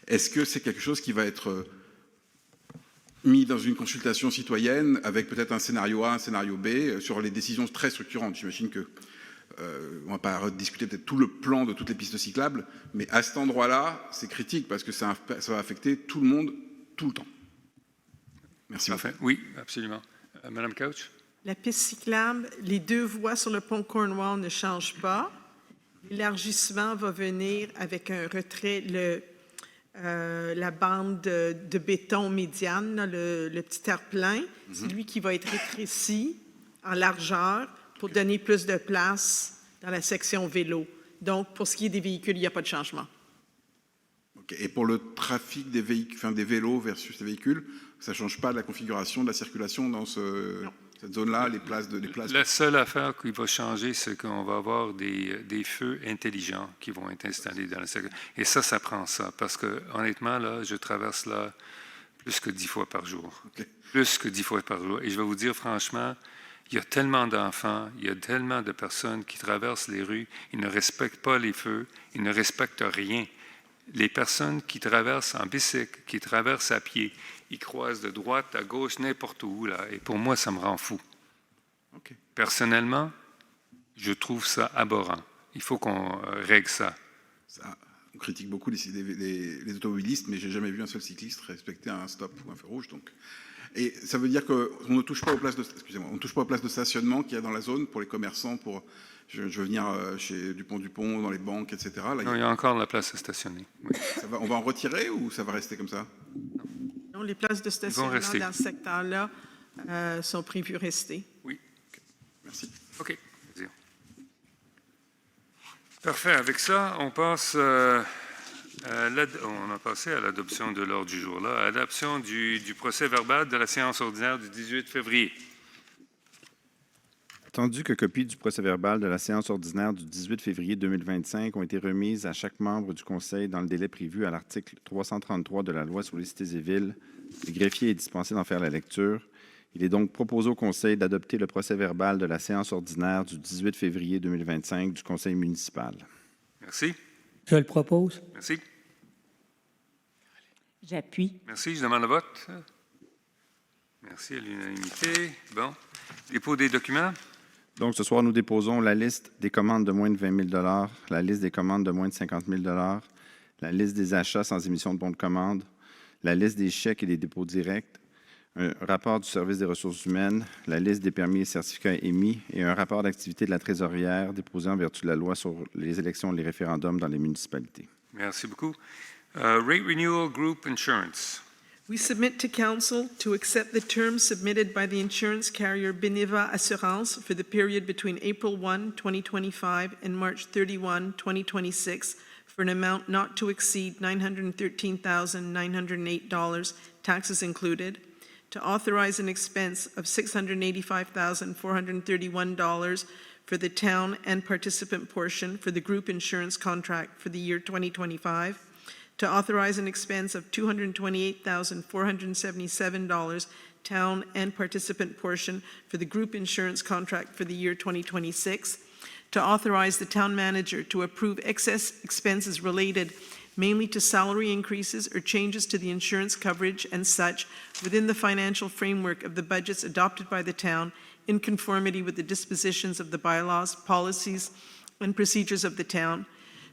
est-ce que c'est quelque chose qui va être mis dans une consultation citoyenne avec peut-être un scénario A, un scénario B sur les décisions très structurantes? J'imagine que on ne va pas discuter peut-être tout le plan de toutes les pistes cyclables, mais à cet endroit-là, c'est critique parce que ça va affecter tout le monde, tout le temps. Merci.
Parfait. Oui, absolument. Madame Couch?
La piste cyclable, les 2 voies sur le pont Cornwall ne changent pas. L'élargissement va venir avec un retrait, la bande de béton médiane, là, le petit terre-plein. C'est lui qui va être rétréci en largeur pour donner plus de place dans la section vélo. Donc, pour ce qui est des véhicules, il n'y a pas de changement.
Okay. Et pour le trafic des véhicules, enfin, des vélos versus les véhicules, ça ne change pas la configuration de la circulation dans cette zone-là, les places.
La seule affaire qui va changer, c'est qu'on va avoir des feux intelligents qui vont être installés dans la circulation. Et ça prend ça. Parce que, honnêtement, là, je traverse là plus que 10 fois par jour. Okay. Plus que 10 fois par jour. Et je vais vous dire, franchement, il y a tellement d'enfants, il y a tellement de personnes qui traversent les rues, ils ne respectent pas les feux, ils ne respectent rien. Les personnes qui traversent en bicycle, qui traversent à pied, ils croisent de droite à gauche, n'importe où, là. Et pour moi, ça me rend fou.
Okay.
Personnellement, je trouve ça aberrant. Il faut qu'on règle ça.
On critique beaucoup les automobilistes, mais je n'ai jamais vu un seul cycliste respecter un stop ou un feu rouge. Donc. Et ça veut dire qu'on ne touche pas aux places de stationnement qu'il y a dans la zone pour les commerçants, je veux venir chez Dupont, dans les banques, etc. Là,
non, il y a encore la place à stationner. Oui.
On va en retirer ou ça va rester comme ça?
Non, les places de stationnement dans ce secteur-là sont prévues rester.
Oui.
Okay. Merci.
OK. Parfait. Avec ça, on passe... on a passé à l'adoption de l'ordre du jour. Là, adoption du procès verbal de la séance ordinaire du 18 février.
Attendu que copies du procès-verbal de la séance ordinaire du 18 février 2025 ont été remises à chaque membre du Conseil dans le délai prévu à l'article 333 de la Loi sur les cités et villes, le greffier est dispensé d'en faire la lecture. Il est donc proposé au Conseil d'adopter le procès-verbal de la séance ordinaire du 18 février 2025 du Conseil municipal.
Merci.
Je le propose.
Merci.
J'appuie.
Merci. Je demande le vote. Merci à l'unanimité. Bon. Dépôt des documents.
Donc, ce soir, nous déposons la liste des commandes de moins de 20 000 $, la liste des commandes de moins de 50 000 $, la liste des achats sans émission de bons de commande, la liste des chèques et des dépôts directs, un rapport du service des ressources humaines, la liste des permis et certificats émis et un rapport d'activité de la trésorière déposé en vertu de la loi sur les élections et les référendums dans les municipalités.
Merci beaucoup. Rate Renewal Group Insurance.
We submit to Council to accept the terms submitted by the insurance carrier Beneva Assurance for the period between April 1, 2025 and March 31, 2026 for an amount not to exceed $913,908, taxes included, to authorize an expense of $685,431 for the town and participant portion for the group insurance contract for the year 2025, to authorize an expense of $228,477 town and participant portion for the group insurance contract for the year 2026, to authorize the town manager to approve excess expenses related mainly to salary increases or changes to the insurance coverage and such within the financial framework of the budgets adopted by the town in conformity with the dispositions of the bylaws, policies, and procedures of the town,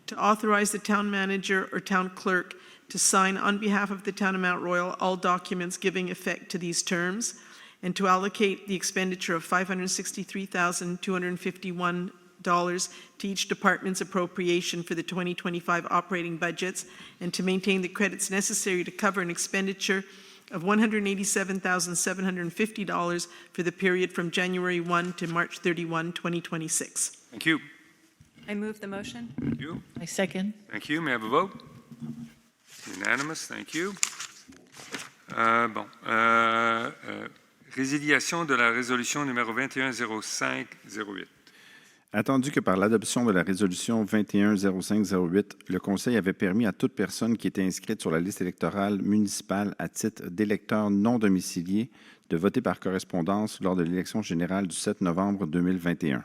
to authorize the town manager or town clerk to sign on behalf of the town of Mount Royal all documents giving effect to these terms, and to allocate the expenditure of $563,251 to each department's appropriation for the 2025 operating budgets, and to maintain the credits necessary to cover an expenditure of $187,750 for the period from January 1 to March 31, 2026.
Thank you.
I move the motion.
Thank you.
I second.
Thank you. May I have a vote? Unanimous. Thank you. Résiliation de la résolution numéro 210508.
Attendu que par l'adoption de la résolution 210508, le Conseil avait permis à toute personne qui était inscrite sur la liste électorale municipale à titre d'électeur non domicilié de voter par correspondance lors de l'élection générale du 7 novembre 2021.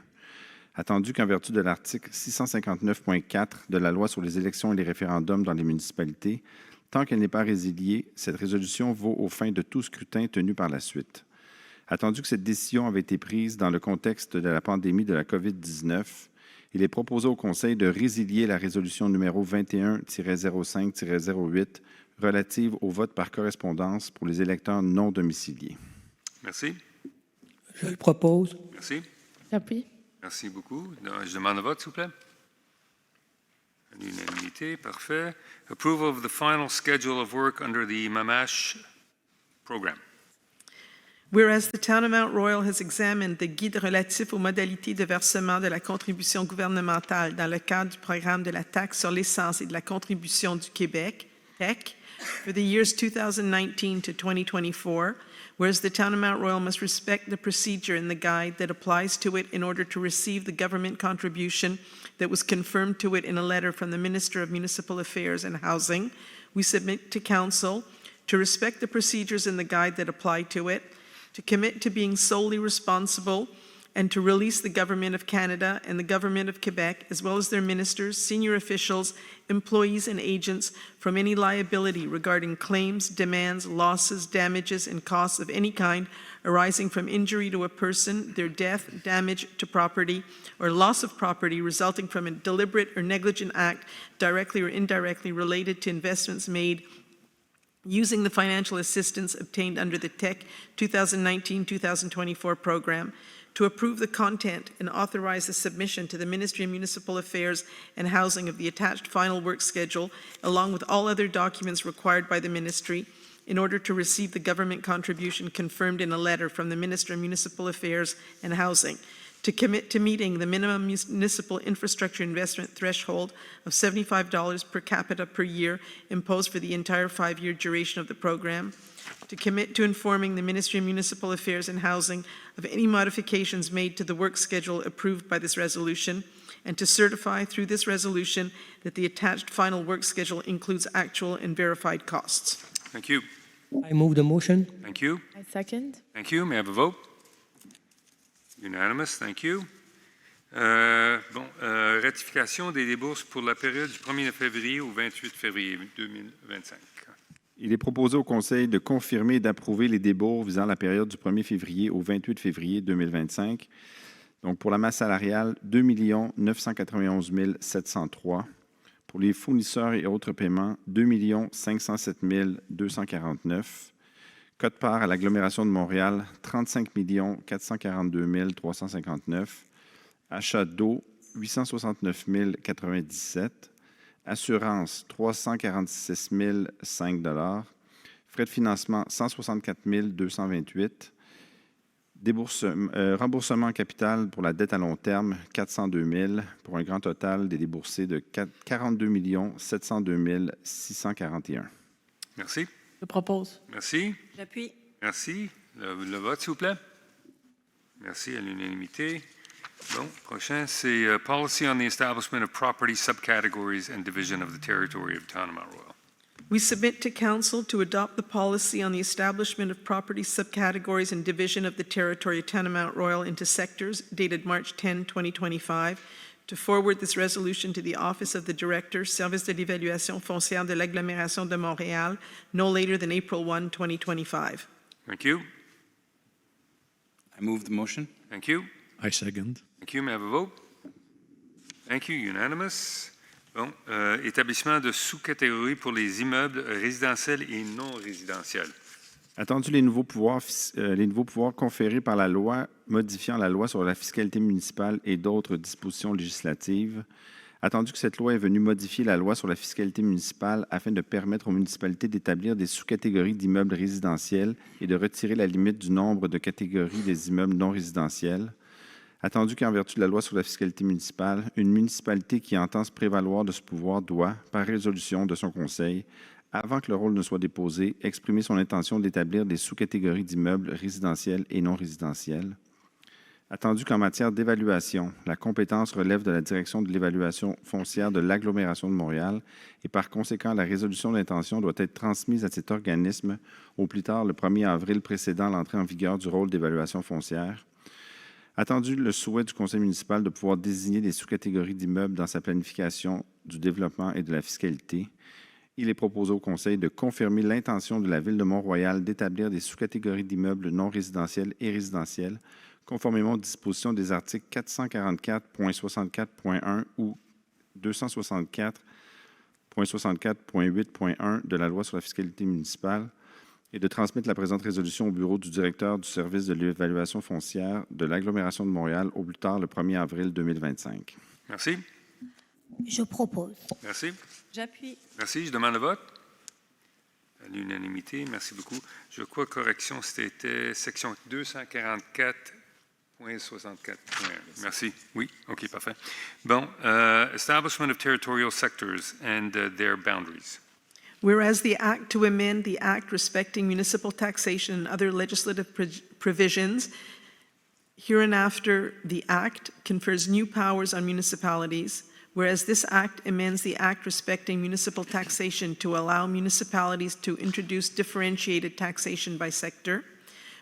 Attendu qu'en vertu de l'article 659.4 de la Loi sur les élections et les référendums dans les municipalités, tant qu'elle n'est pas résiliée, cette résolution vaut aux fins de tout scrutin tenu par la suite. Attendu que cette décision avait été prise dans le contexte de la pandémie de la COVID-19, il est proposé au Conseil de résilier la résolution numéro 21-05-08 relative au vote par correspondance pour les électeurs non domiciliés.
Merci.
Je le propose.
Merci.
J'appuie.
Merci beaucoup. Je demande le vote, s'il vous plaît. L'unanimité, parfait. Approval of the final schedule of work under the MAMASH program.
Whereas the Town of Mount Royal has examined the guide relatif aux modalités de versement de la contribution gouvernementale dans le cadre du programme de la taxe sur l'essence et de la contribution du Québec, TEC, for the years 2019 to 2024, whereas the Town of Mount Royal must respect the procedure in the guide that applies to it in order to receive the government contribution that was confirmed to it in a letter from the Minister of Municipal Affairs and Housing, we submit to Council to respect the procedures in the guide that apply to it, to commit to being solely responsible, and to release the Government of Canada and the Government of Quebec, as well as their ministers, senior officials, employees, and agents from any liability regarding claims, demands, losses, damages, and costs of any kind arising from injury to a person, their death, damage to property, or loss of property resulting from a deliberate or negligent act directly or indirectly related to investments made using the financial assistance obtained under the TEC 2019-2024 program, to approve the content and authorize the submission to the Ministry of Municipal Affairs and Housing of the attached final work schedule, along with all other documents required by the Ministry, in order to receive the government contribution confirmed in a letter from the Minister of Municipal Affairs and Housing, to commit to meeting the minimum municipal infrastructure investment threshold of $75 per capita per year imposed for the entire 5-year duration of the program, to commit to informing the Ministry of Municipal Affairs and Housing of any modifications made to the work schedule approved by this resolution, and to certify through this resolution that the attached final work schedule includes actual and verified costs.
Thank you.
I move the motion.
Thank you.
I second.
Thank you. May I have a vote? Unanimous. Thank you. Ratification des débourses pour la période du 1er février au 28 février 2025.
Il est proposé au Conseil de confirmer et d'approuver les débours visant la période du 1er février au 28 février 2025. Donc, pour la masse salariale, 2 991 703. Pour les fournisseurs et autres paiements, 2 507 249. Quote-part à l'agglomération de Montréal, 35 442 359. Achat d'eau, 869 097. Assurance, 346 005 $. Frais de financement, 164 228. Remboursement en capital pour la dette à long terme, 402 000, pour un grand total des déboursés de 42 702 641.
Merci.
Je propose.
Merci.
J'appuie.
Merci. Le vote, s'il vous plaît. Merci à l'unanimité. Bon, prochain, c'est Policy on the Establishment of Property Subcategories and Division of the Territory of Town of Mount Royal.
We submit to Council to adopt the policy on the establishment of property subcategories and division of the territory of Town of Mount Royal into sectors dated March 10, 2025, to forward this resolution to the Office of the Director, Service de l'évaluation foncière de l'agglomération de Montréal, no later than April 1, 2025.
Thank you.
I move the motion.
Thank you.
I second.
Thank you. May I have a vote? Thank you. Unanimous. Bon, établissement de sous-catégories pour les immeubles résidentiels et non résidentiels.
Attendu les nouveaux pouvoirs conférés par la loi modifiant la loi sur la fiscalité municipale et d'autres dispositions législatives, attendu que cette loi est venue modifier la loi sur la fiscalité municipale afin de permettre aux municipalités d'établir des sous-catégories d'immeubles résidentiels et de retirer la limite du nombre de catégories des immeubles non résidentiels, attendu qu'en vertu de la loi sur la fiscalité municipale, une municipalité qui entend se prévaloir de ce pouvoir doit, par résolution de son conseil, avant que le rôle ne soit déposé, exprimer son intention d'établir des sous-catégories d'immeubles résidentiels et non résidentiels. Attendu qu'en matière d'évaluation, la compétence relève de la direction de l'évaluation foncière de l'agglomération de Montréal et par conséquent, la résolution d'intention doit être transmise à cet organisme au plus tard le 1er avril précédant l'entrée en vigueur du rôle d'évaluation foncière. Attendu le souhait du conseil municipal de pouvoir désigner des sous-catégories d'immeubles dans sa planification du développement et de la fiscalité, il est proposé au conseil de confirmer l'intention de la Ville de Mont-Royal d'établir des sous-catégories d'immeubles non résidentiels et résidentiels, conformément aux dispositions des articles 444.64.1 ou 264.64.8.1 de la loi sur la fiscalité municipale, et de transmettre la présente résolution au bureau du directeur du service de l'évaluation foncière de l'agglomération de Montréal au plus tard le 1er avril 2025.
Merci.
Je propose.
Merci.
J'appuie.
Merci. Je demande le vote. À l'unanimité. Merci beaucoup. Je crois correction, c'était section 244.64. Merci. Oui. OK, parfait. Bon. Establishment of territorial sectors and their boundaries.
Whereas the Act to amend the Act respecting municipal taxation and other legislative provisions, hereinafter the Act confers new powers on municipalities, whereas this Act amends the Act respecting municipal taxation to allow municipalities to introduce differentiated taxation by sector,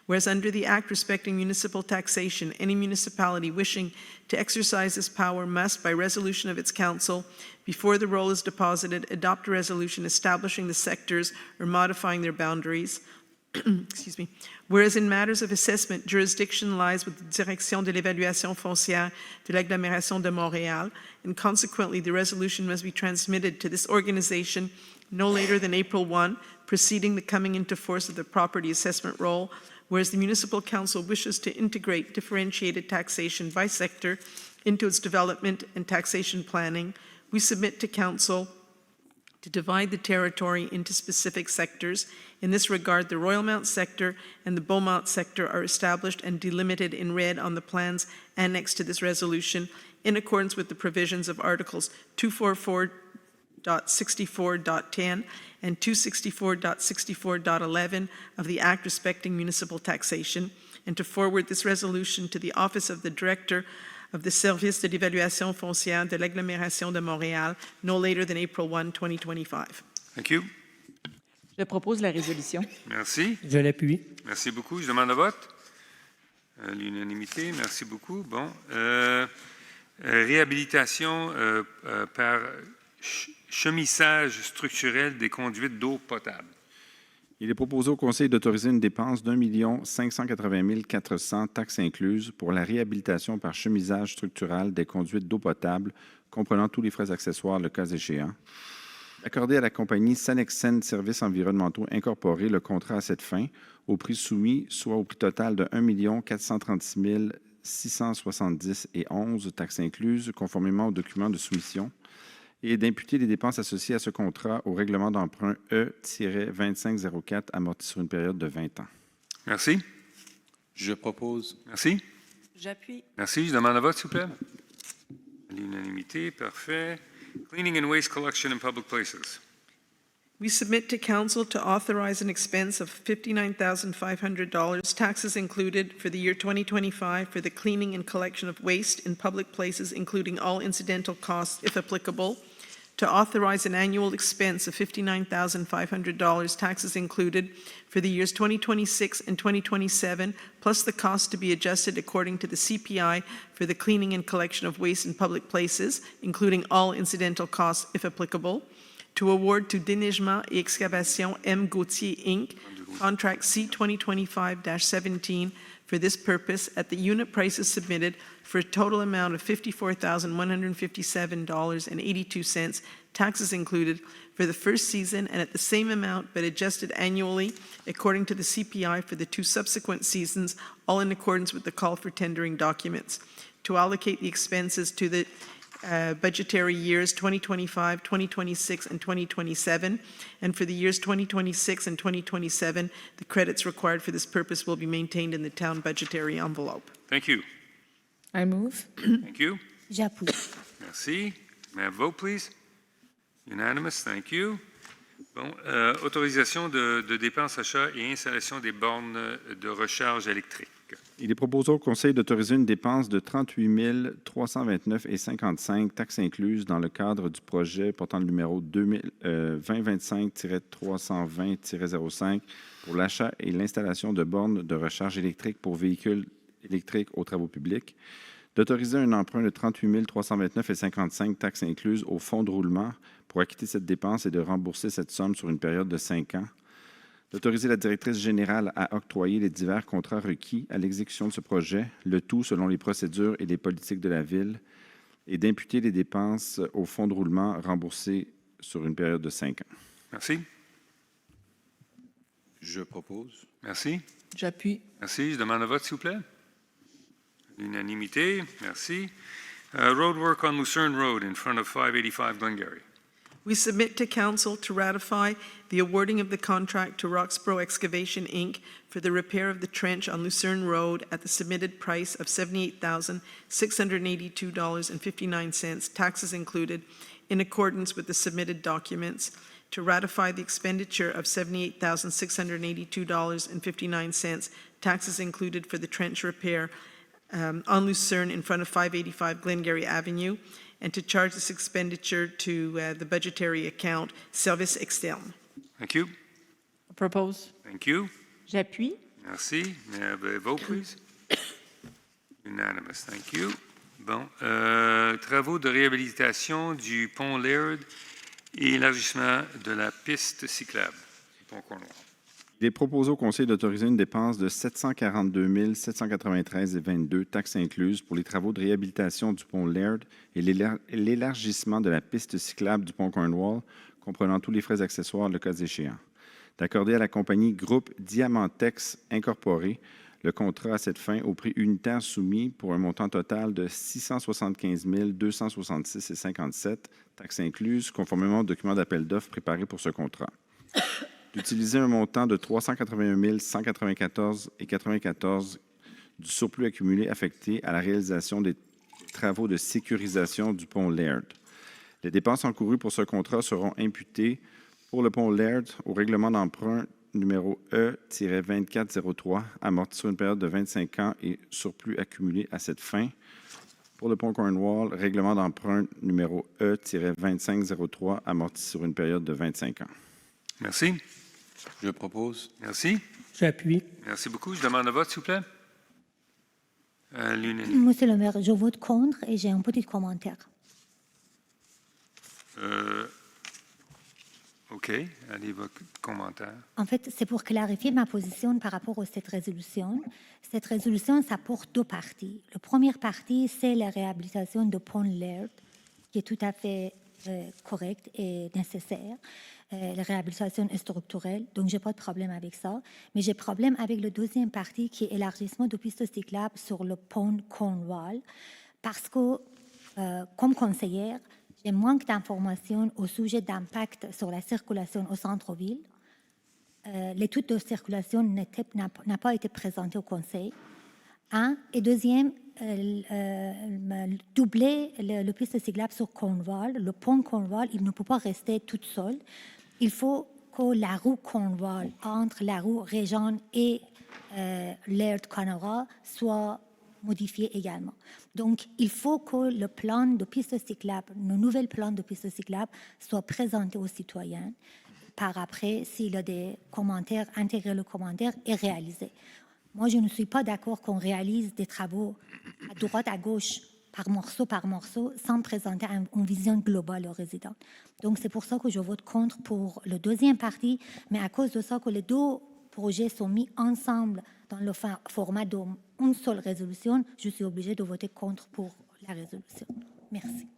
whereas under the Act respecting municipal taxation, any municipality wishing to exercise this power must, by resolution of its council, before the roll is deposited, adopt a resolution establishing the sectors or modifying their boundaries. Excuse me. Whereas in matters of assessment, jurisdiction lies with the Direction de l'évaluation foncière de l'agglomération de Montréal, and consequently the resolution must be transmitted to this organization no later than April 1, preceding the coming into force of the property assessment roll, whereas the municipal council wishes to integrate differentiated taxation by sector into its development and taxation planning, we submit to council to divide the territory into specific sectors. In this regard, the Royalmount sector and the Beaumont sector are established and delimited in red on the plans annexed to this resolution in accordance with the provisions of Articles 244.64.10 and 264.64.11 of the Act respecting municipal taxation, and to forward this resolution to the Office of the Director of the Service de l'évaluation foncière de l'agglomération de Montréal no later than April 1, 2025.
Thank you.
Je propose la résolution.
Merci.
Je l'appuie.
Merci beaucoup. Je demande le vote. À l'unanimité. Merci beaucoup. Bon. Réhabilitation par chemissage structurel des conduites d'eau potable.
Il est proposé au Conseil d'autoriser une dépense d'1 580 400 taxes incluses pour la réhabilitation par chemisage structural des conduites d'eau potable, comprenant tous les frais accessoires le cas échéant. Accorder à la compagnie Sanexen Services environnementaux incorporés le contrat à cette fin, au prix soumis, soit au prix total de 1 436 670,11 taxes incluses, conformément au document de soumission, et d'imputer les dépenses associées à ce contrat au règlement d'emprunt E-2504 amorti sur une période de 20 ans.
Merci.
Je propose.
Merci.
J'appuie.
Merci. Je demande le vote, s'il vous plaît. À l'unanimité. Parfait. Cleaning and waste collection in public places.
We submit to council to authorize an expense of $59,500, taxes included, for the year 2025 for the cleaning and collection of waste in public places, including all incidental costs, if applicable, to authorize an annual expense of $59,500, taxes included, for the years 2026 and 2027, plus the cost to be adjusted according to the CPI for the cleaning and collection of waste in public places, including all incidental costs, if applicable, to award to Déneigement et Excavation M. Gauthier, Inc., contract C 2025-17 for this purpose at the unit prices submitted for a total amount of $54,157.82, taxes included, for the first season, and at the same amount but adjusted annually according to the CPI for the 2 subsequent seasons, all in accordance with the call for tendering documents. To allocate the expenses to the budgetary years 2025, 2026, and 2027. And for the years 2026 and 2027, the credits required for this purpose will be maintained in the town budgetary envelope.
Thank you.
I move.
Thank you.
J'appuie.
Merci. May I have a vote, please? Unanimous, thank you. Bon, autorisation de dépenses, achats et installation des bornes de recharge électrique.
Il est proposé au Conseil d'autoriser une dépense de 38 329,55 taxes incluses dans le cadre du projet portant le numéro 2025-320-05 pour l'achat et l'installation de bornes de recharge électrique pour véhicules électriques aux travaux publics, d'autoriser un emprunt de 38 329,55 taxes incluses au fonds de roulement pour acquitter cette dépense et de rembourser cette somme sur une période de 5 ans, d'autoriser la directrice générale à octroyer les divers contrats requis à l'exécution de ce projet, le tout selon les procédures et les politiques de la Ville, et d'imputer les dépenses au fonds de roulement remboursées sur une période de 5 ans.
Merci.
Je propose.
Merci.
J'appuie.
Merci. Je demande un vote, s'il vous plaît. L'unanimité. Merci. Road work on Lucerne Road in front of 585 Glengarry.
We submit to Council to ratify the awarding of the contract to Roxborough Excavation, Inc. for the repair of the trench on Lucerne Road at the submitted price of $78,682.59, taxes included, in accordance with the submitted documents, to ratify the expenditure of $78,682.59, taxes included, for the trench repair on Lucerne in front of 585 Glengarry Avenue, and to charge this expenditure to the budgetary account Service Externe.
Thank you.
Propose.
Thank you.
J'appuie.
Merci. May I have a vote, please? Unanimous. Thank you. Bon. Travaux de réhabilitation du pont Laird et élargissement de la piste cyclable du pont Cornwall.
Il est proposé au Conseil d'autoriser une dépense de 742 793,22 taxes incluses pour les travaux de réhabilitation du pont Laird et l'élargissement de la piste cyclable du pont Cornwall, comprenant tous les frais accessoires le cas échéant. D'accorder à la compagnie Groupe Diamantex Incorporé le contrat à cette fin au prix unitaire soumis pour un montant total de 675 266,57 taxes incluses, conformément au document d'appel d'offres préparé pour ce contrat. D'utiliser un montant de 381 194,94 du surplus accumulé affecté à la réalisation des travaux de sécurisation du pont Laird. Les dépenses encourues pour ce contrat seront imputées pour le pont Laird au règlement d'emprunt numéro E-2403, amorti sur une période de 25 ans et surplus accumulé à cette fin. Pour le pont Cornwall, règlement d'emprunt numéro E-2503, amorti sur une période de 25 ans.
Merci.
Je propose.
Merci.
J'appuie.
Merci beaucoup. Je demande un vote, s'il vous plaît. L'unanimité.
Monsieur le maire, je vote contre et j'ai un petit commentaire.
OK. Allez, votre commentaire.
En fait, c'est pour clarifier ma position par rapport à cette résolution. Cette résolution, ça porte 2 parties. La première partie, c'est la réhabilitation de pont Laird, qui est tout à fait correcte et nécessaire. La réhabilitation est structurelle, donc je n'ai pas de problème avec ça. Mais j'ai problème avec la deuxième partie, qui est l'élargissement de pistes cyclables sur le pont Cornwall, parce que, comme conseillère, j'ai manque d'informations au sujet d'impact sur la circulation au centre-ville. L'étude de circulation n'a pas été présentée au Conseil. Et deuxième, doubler le piste cyclable sur Cornwall, le pont Cornwall, il ne peut pas rester tout seul. Il faut que la rue Cornwall, entre la rue Régent et Laird Conora, soit modifiée également. Donc, il faut que le plan de piste cyclable, le nouvel plan de piste cyclable, soit présenté aux citoyens. Par après, s'il y a des commentaires, intégrer le commentaire et réaliser. Moi, je ne suis pas d'accord qu'on réalise des travaux à droite, à gauche, par morceau, sans présenter une vision globale aux résidents. Donc, c'est pour ça que je vote contre pour la deuxième partie, mais à cause de ça que les 2 projets sont mis ensemble dans le format d'une seule résolution, je suis obligée de voter contre pour la résolution. Merci.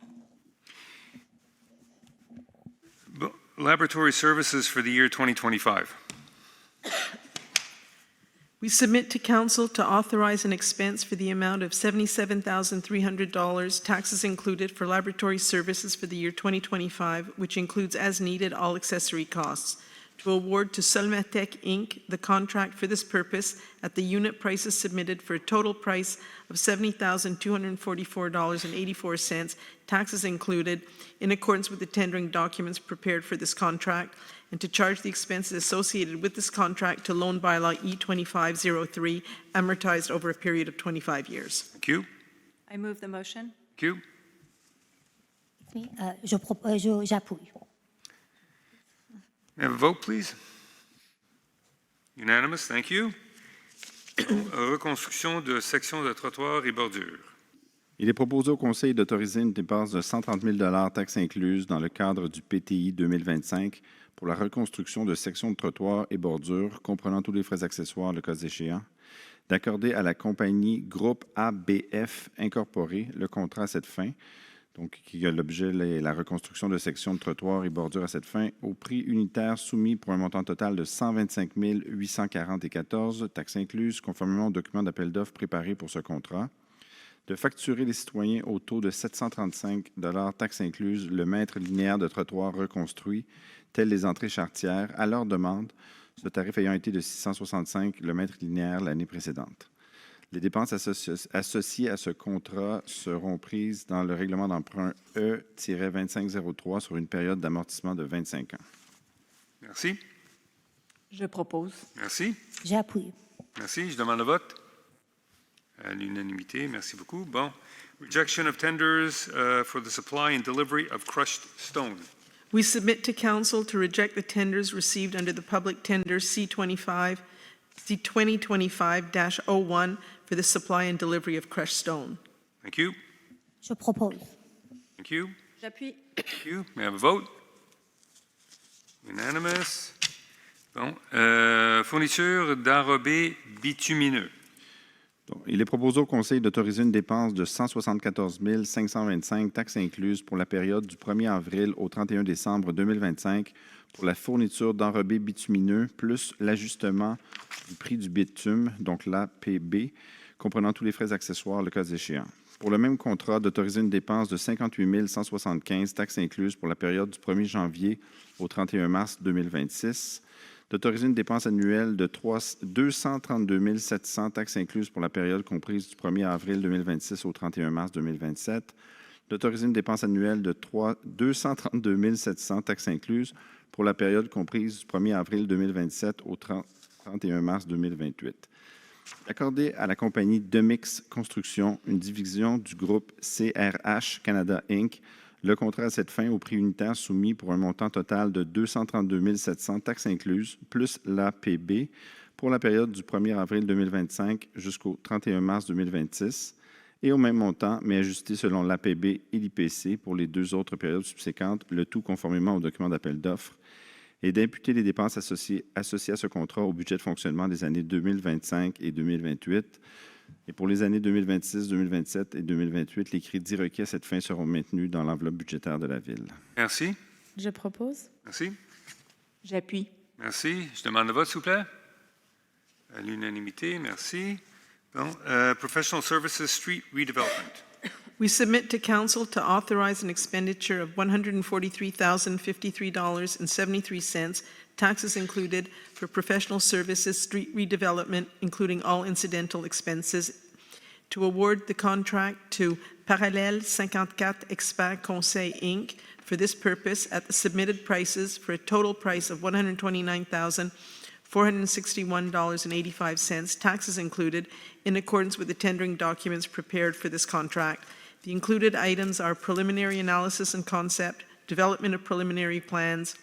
Laboratory services for the year 2025.
We submit to Council to authorize an expense for the amount of $77,300, taxes included, for laboratory services for the year 2025, which includes as needed all accessory costs. To award to Solmatech Inc. the contract for this purpose at the unit prices submitted for a total price of $70,244.84, taxes included, in accordance with the tendering documents prepared for this contract, and to charge the expenses associated with this contract to Loan Bylaw E2503, amortized over a period of 25 years.
Thank you.
I move the motion.
Thank you.
J'appuie.
May I have a vote, please? Unanimous, thank you. Reconstruction de sections de trottoirs et bordures.
Il est proposé au Conseil d'autoriser une dépense de 130 000 taxes incluses dans le cadre du PTI 2025 pour la reconstruction de sections de trottoirs et bordures comprenant tous les frais accessoires, le cas échéant, d'accorder à la compagnie Groupe ABF Incorporé le contrat à cette fin, donc qui a l'objet la reconstruction de sections de trottoirs et bordures à cette fin, au prix unitaire soumis pour un montant total de 125 840,14 taxes incluses, conformément au document d'appel d'offres préparé pour ce contrat, de facturer les citoyens au taux de 735 taxes incluses le mètre linéaire de trottoir reconstruit, telles les entrées charretières, à leur demande, ce tarif ayant été de 665 le mètre linéaire l'année précédente. Les dépenses associées à ce contrat seront prises dans le règlement d'emprunt E-2503 sur une période d'amortissement de 25 ans.
Merci.
Je propose.
Merci.
J'appuie.
Merci. Je demande le vote. À l'unanimité. Merci beaucoup. Bon. Rejection of tenders for the supply and delivery of crushed stone.
We submit to Council to reject the tenders received under the public tender C2025-01 for the supply and delivery of crushed stone.
Thank you.
Je propose.
Thank you.
J'appuie.
Thank you. May I have a vote? Unanimous. Bon. Fourniture d'enrobés bitumineux.
Donc, il est proposé au Conseil d'autoriser une dépense de 174 525 taxes incluses pour la période du 1er avril au 31 décembre 2025 pour la fourniture d'enrobés bitumineux plus l'ajustement du prix du bitume, donc l'APB, comprenant tous les frais accessoires le cas échéant. Pour le même contrat, d'autoriser une dépense de 58 175 taxes incluses pour la période du 1er janvier au 31 mars 2026, d'autoriser une dépense annuelle de 232 700 taxes incluses pour la période comprise du 1er avril 2026 au 31 mars 2027, d'autoriser une dépense annuelle de 232 700 taxes incluses pour la période comprise du 1er avril 2027 au 31 mars 2028. Accorder à la compagnie Demix Construction, une division du groupe CRH Canada Inc., le contrat à cette fin au prix unitaire soumis pour un montant total de 232 700 taxes incluses, plus l'APB, pour la période du 1er avril 2025 jusqu'au 31 mars 2026, et au même montant, mais ajusté selon l'APB et l'IPC pour les deux autres périodes subséquentes, le tout conformément au document d'appel d'offres, et d'imputer les dépenses associées à ce contrat au budget de fonctionnement des années 2025 et 2028. Et pour les années 2026, 2027 et 2028, les crédits requis à cette fin seront maintenus dans l'enveloppe budgétaire de la Ville.
Merci.
Je propose.
Merci.
J'appuie.
Merci. Je demande le vote, s'il vous plaît. À l'unanimité, merci. Bon, Professional Services Street Redevelopment.
We submit to Council to authorize an expenditure of $143,053.73, taxes included, for professional services street redevelopment, including all incidental expenses, to award the contract to Parallèle 54 Expert Conseil Inc. for this purpose at the submitted prices for a total price of $129,461.85, taxes included, in accordance with the tendering documents prepared for this contract. The included items are preliminary analysis and concept, development of preliminary plans,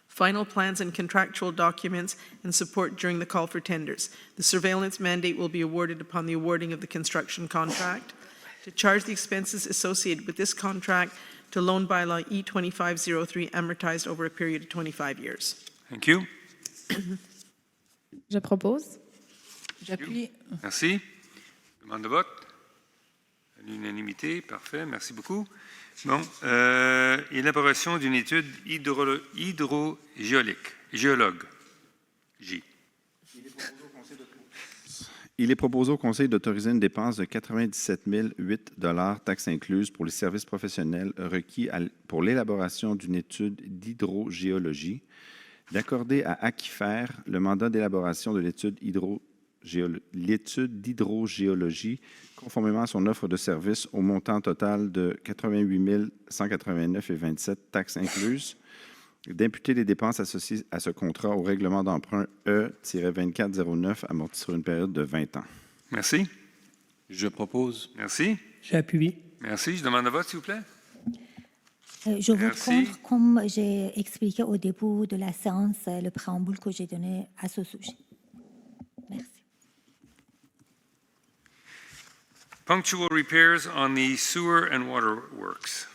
final plans and contractual documents, and support during the call for tenders. The surveillance mandate will be awarded upon the awarding of the construction contract. To charge the expenses associated with this contract to Loan Bylaw E2503, amortized over a period of 25 years.
Thank you.
Je propose.
J'appuie.
Merci. Demande de vote. À l'unanimité, parfait, merci beaucoup. Bon, élaboration d'une étude hydrogéologique. Géologue. J.
Il est proposé au Conseil d'autoriser une dépense de 97 008 taxes incluses pour les services professionnels requis pour l'élaboration d'une étude d'hydrogéologie, d'accorder à Aquifer le mandat d'élaboration de l'étude d'hydrogéologie conformément à son offre de service au montant total de 88 189,27 taxes incluses, d'imputer les dépenses associées à ce contrat au règlement d'emprunt E-2409 amorti sur une période de 20 ans.
Merci.
Je propose.
Merci.
J'appuie.
Merci. Je demande de vote, s'il vous plaît.
Je vote
Merci.
contre, comme j'ai expliqué au début de la séance, le préambule que j'ai donné à ce sujet. Merci.
Punctual repairs on the sewer and water works.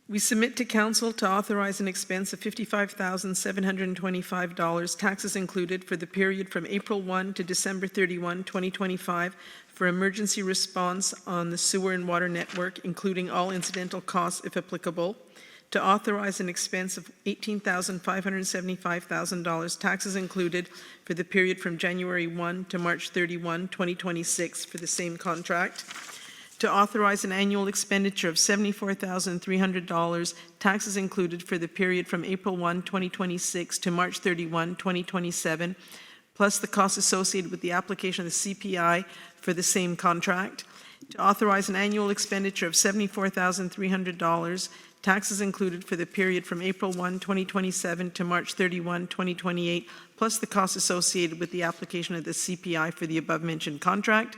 We submit to council to authorize an expense of $55,725, taxes included, for the period from April 1 to December 31, 2025, for emergency response on the sewer and water network, including all incidental costs if applicable, to authorize an expense of $18,575,000, taxes included, for the period from January 1 to March 31, 2026, for the same contract, to authorize an annual expenditure of $74,300, taxes included, for the period from April 1, 2026 to March 31, 2027, plus the costs associated with the application of the CPI for the same contract, to authorize an annual expenditure of $74,300, taxes included, for the period from April 1, 2027 to March 31, 2028, plus the costs associated with the application of the CPI for the above-mentioned contract,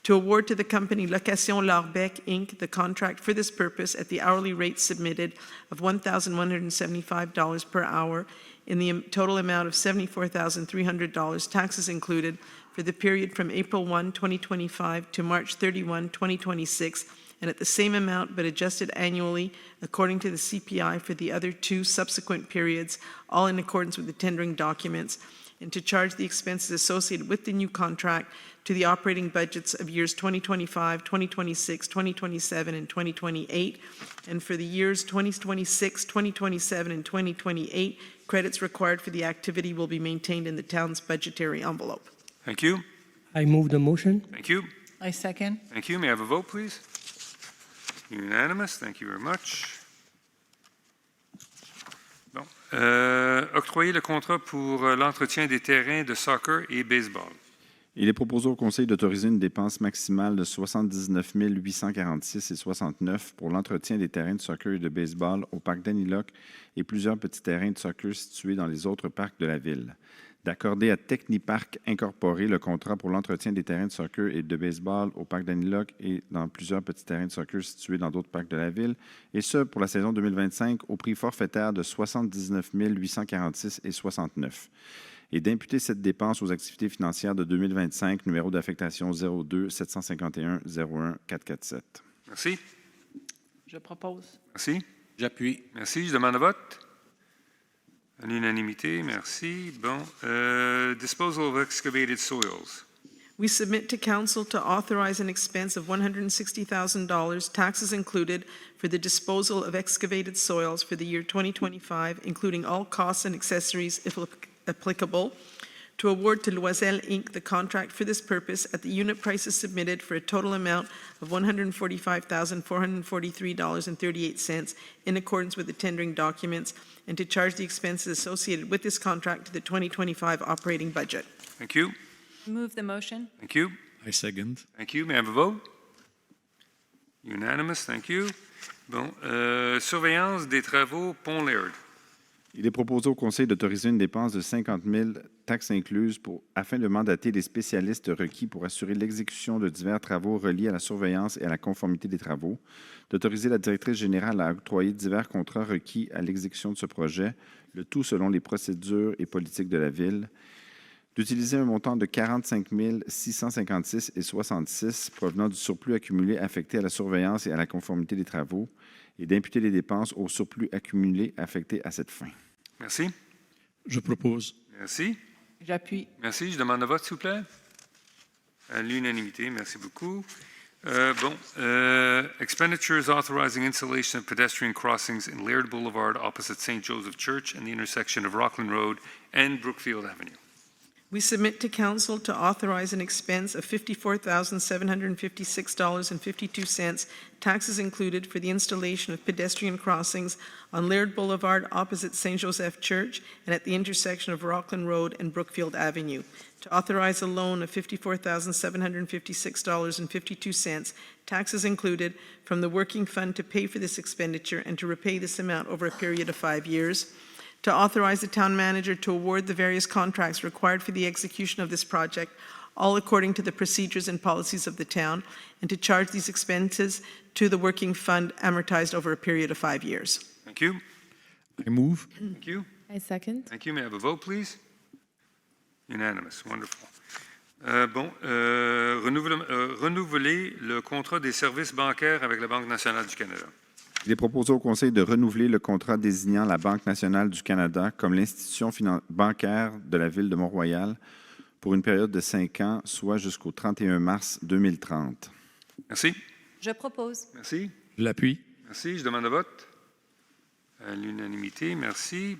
to award to the company Location Larbec, Inc., the contract for this purpose at the hourly rate submitted of $1,175 per hour in the total amount of $74,300, taxes included, for the period from April 1, 2025 to March 31, 2026, and at the same amount but adjusted annually according to the CPI for the other two subsequent periods, all in accordance with the tendering documents, and to charge the expenses associated with the new contract to the operating budgets of years 2025, 2026, 2027, and 2028, and for the years 2026, 2027, and 2028, credits required for the activity will be maintained in the town's budgetary envelope.
Thank you.
I move the motion.
Thank you.
I second.
Thank you. May I have a vote, please? Unanimous. Thank you very much. Bon. Octroyer le contrat pour l'entretien des terrains de soccer et baseball.
Il est proposé au Conseil d'autoriser une dépense maximale de 79 846,69 pour l'entretien des terrains de soccer et de baseball au parc Daniloc et plusieurs petits terrains de soccer situés dans les autres parcs de la ville. D'accorder à Techniparc Incorporé le contrat pour l'entretien des terrains de soccer et de baseball au parc Daniloc et dans plusieurs petits terrains de soccer situés dans d'autres parcs de la ville, et ce, pour la saison 2025, au prix forfaitaire de 79 846,69. Et d'imputer cette dépense aux activités financières de 2025, numéro d'affectation 02 751 01 447.
Merci.
Je propose.
Merci.
J'appuie.
Merci. Je demande le vote. À l'unanimité, merci. Bon. Disposal of excavated soils.
We submit to council to authorize an expense of $160,000, taxes included, for the disposal of excavated soils for the year 2025, including all costs and accessories if applicable, to award to Loisel, Inc. the contract for this purpose at the unit prices submitted for a total amount of $145,443.38 in accordance with the tendering documents, and to charge the expenses associated with this contract to the 2025 operating budget.
Thank you.
Move the motion.
Thank you.
I second.
Thank you. May I have a vote? Unanimous. Thank you. Bon. Surveillance des travaux Pont Laird.
Il est proposé au Conseil d'autoriser une dépense de 50 000 taxes incluses afin de mandater des spécialistes requis pour assurer l'exécution de divers travaux reliés à la surveillance et à la conformité des travaux, d'autoriser la directrice générale à octroyer divers contrats requis à l'exécution de ce projet, le tout selon les procédures et politiques de la Ville, d'utiliser un montant de 45 656,66 provenant du surplus accumulé affecté à la surveillance et à la conformité des travaux, et d'imputer les dépenses au surplus accumulé affecté à cette fin.
Merci.
Je propose.
Merci.
J'appuie.
Merci. Je demande le vote, s'il vous plaît. À l'unanimité, merci beaucoup. Expenditures authorizing installation of pedestrian crossings in Laird Boulevard opposite St. Joseph Church and the intersection of Rockland Road and Brookfield Avenue.
We submit to council to authorize an expense of $54,756.52, taxes included, for the installation of pedestrian crossings on Laird Boulevard opposite St. Joseph Church and at the intersection of Rockland Road and Brookfield Avenue. To authorize a loan of $54,756.52, taxes included, from the working fund to pay for this expenditure and to repay this amount over a period of 5 years. To authorize the town manager to award the various contracts required for the execution of this project, all according to the procedures and policies of the town, and to charge these expenses to the working fund amortized over a period of 5 years.
Thank you.
I move.
Thank you.
I second.
Thank you. May I have a vote, please? Unanimous. Wonderful. Renouveler le contrat des services bancaires avec la Banque nationale du Canada.
Il est proposé au Conseil de renouveler le contrat désignant la Banque nationale du Canada comme l'institution bancaire de la Ville de Mont-Royal pour une période de 5 ans, soit jusqu'au 31 mars 2030.
Merci.
Je propose.
Merci.
Je l'appuie.
Merci. Je demande le vote. À l'unanimité, merci.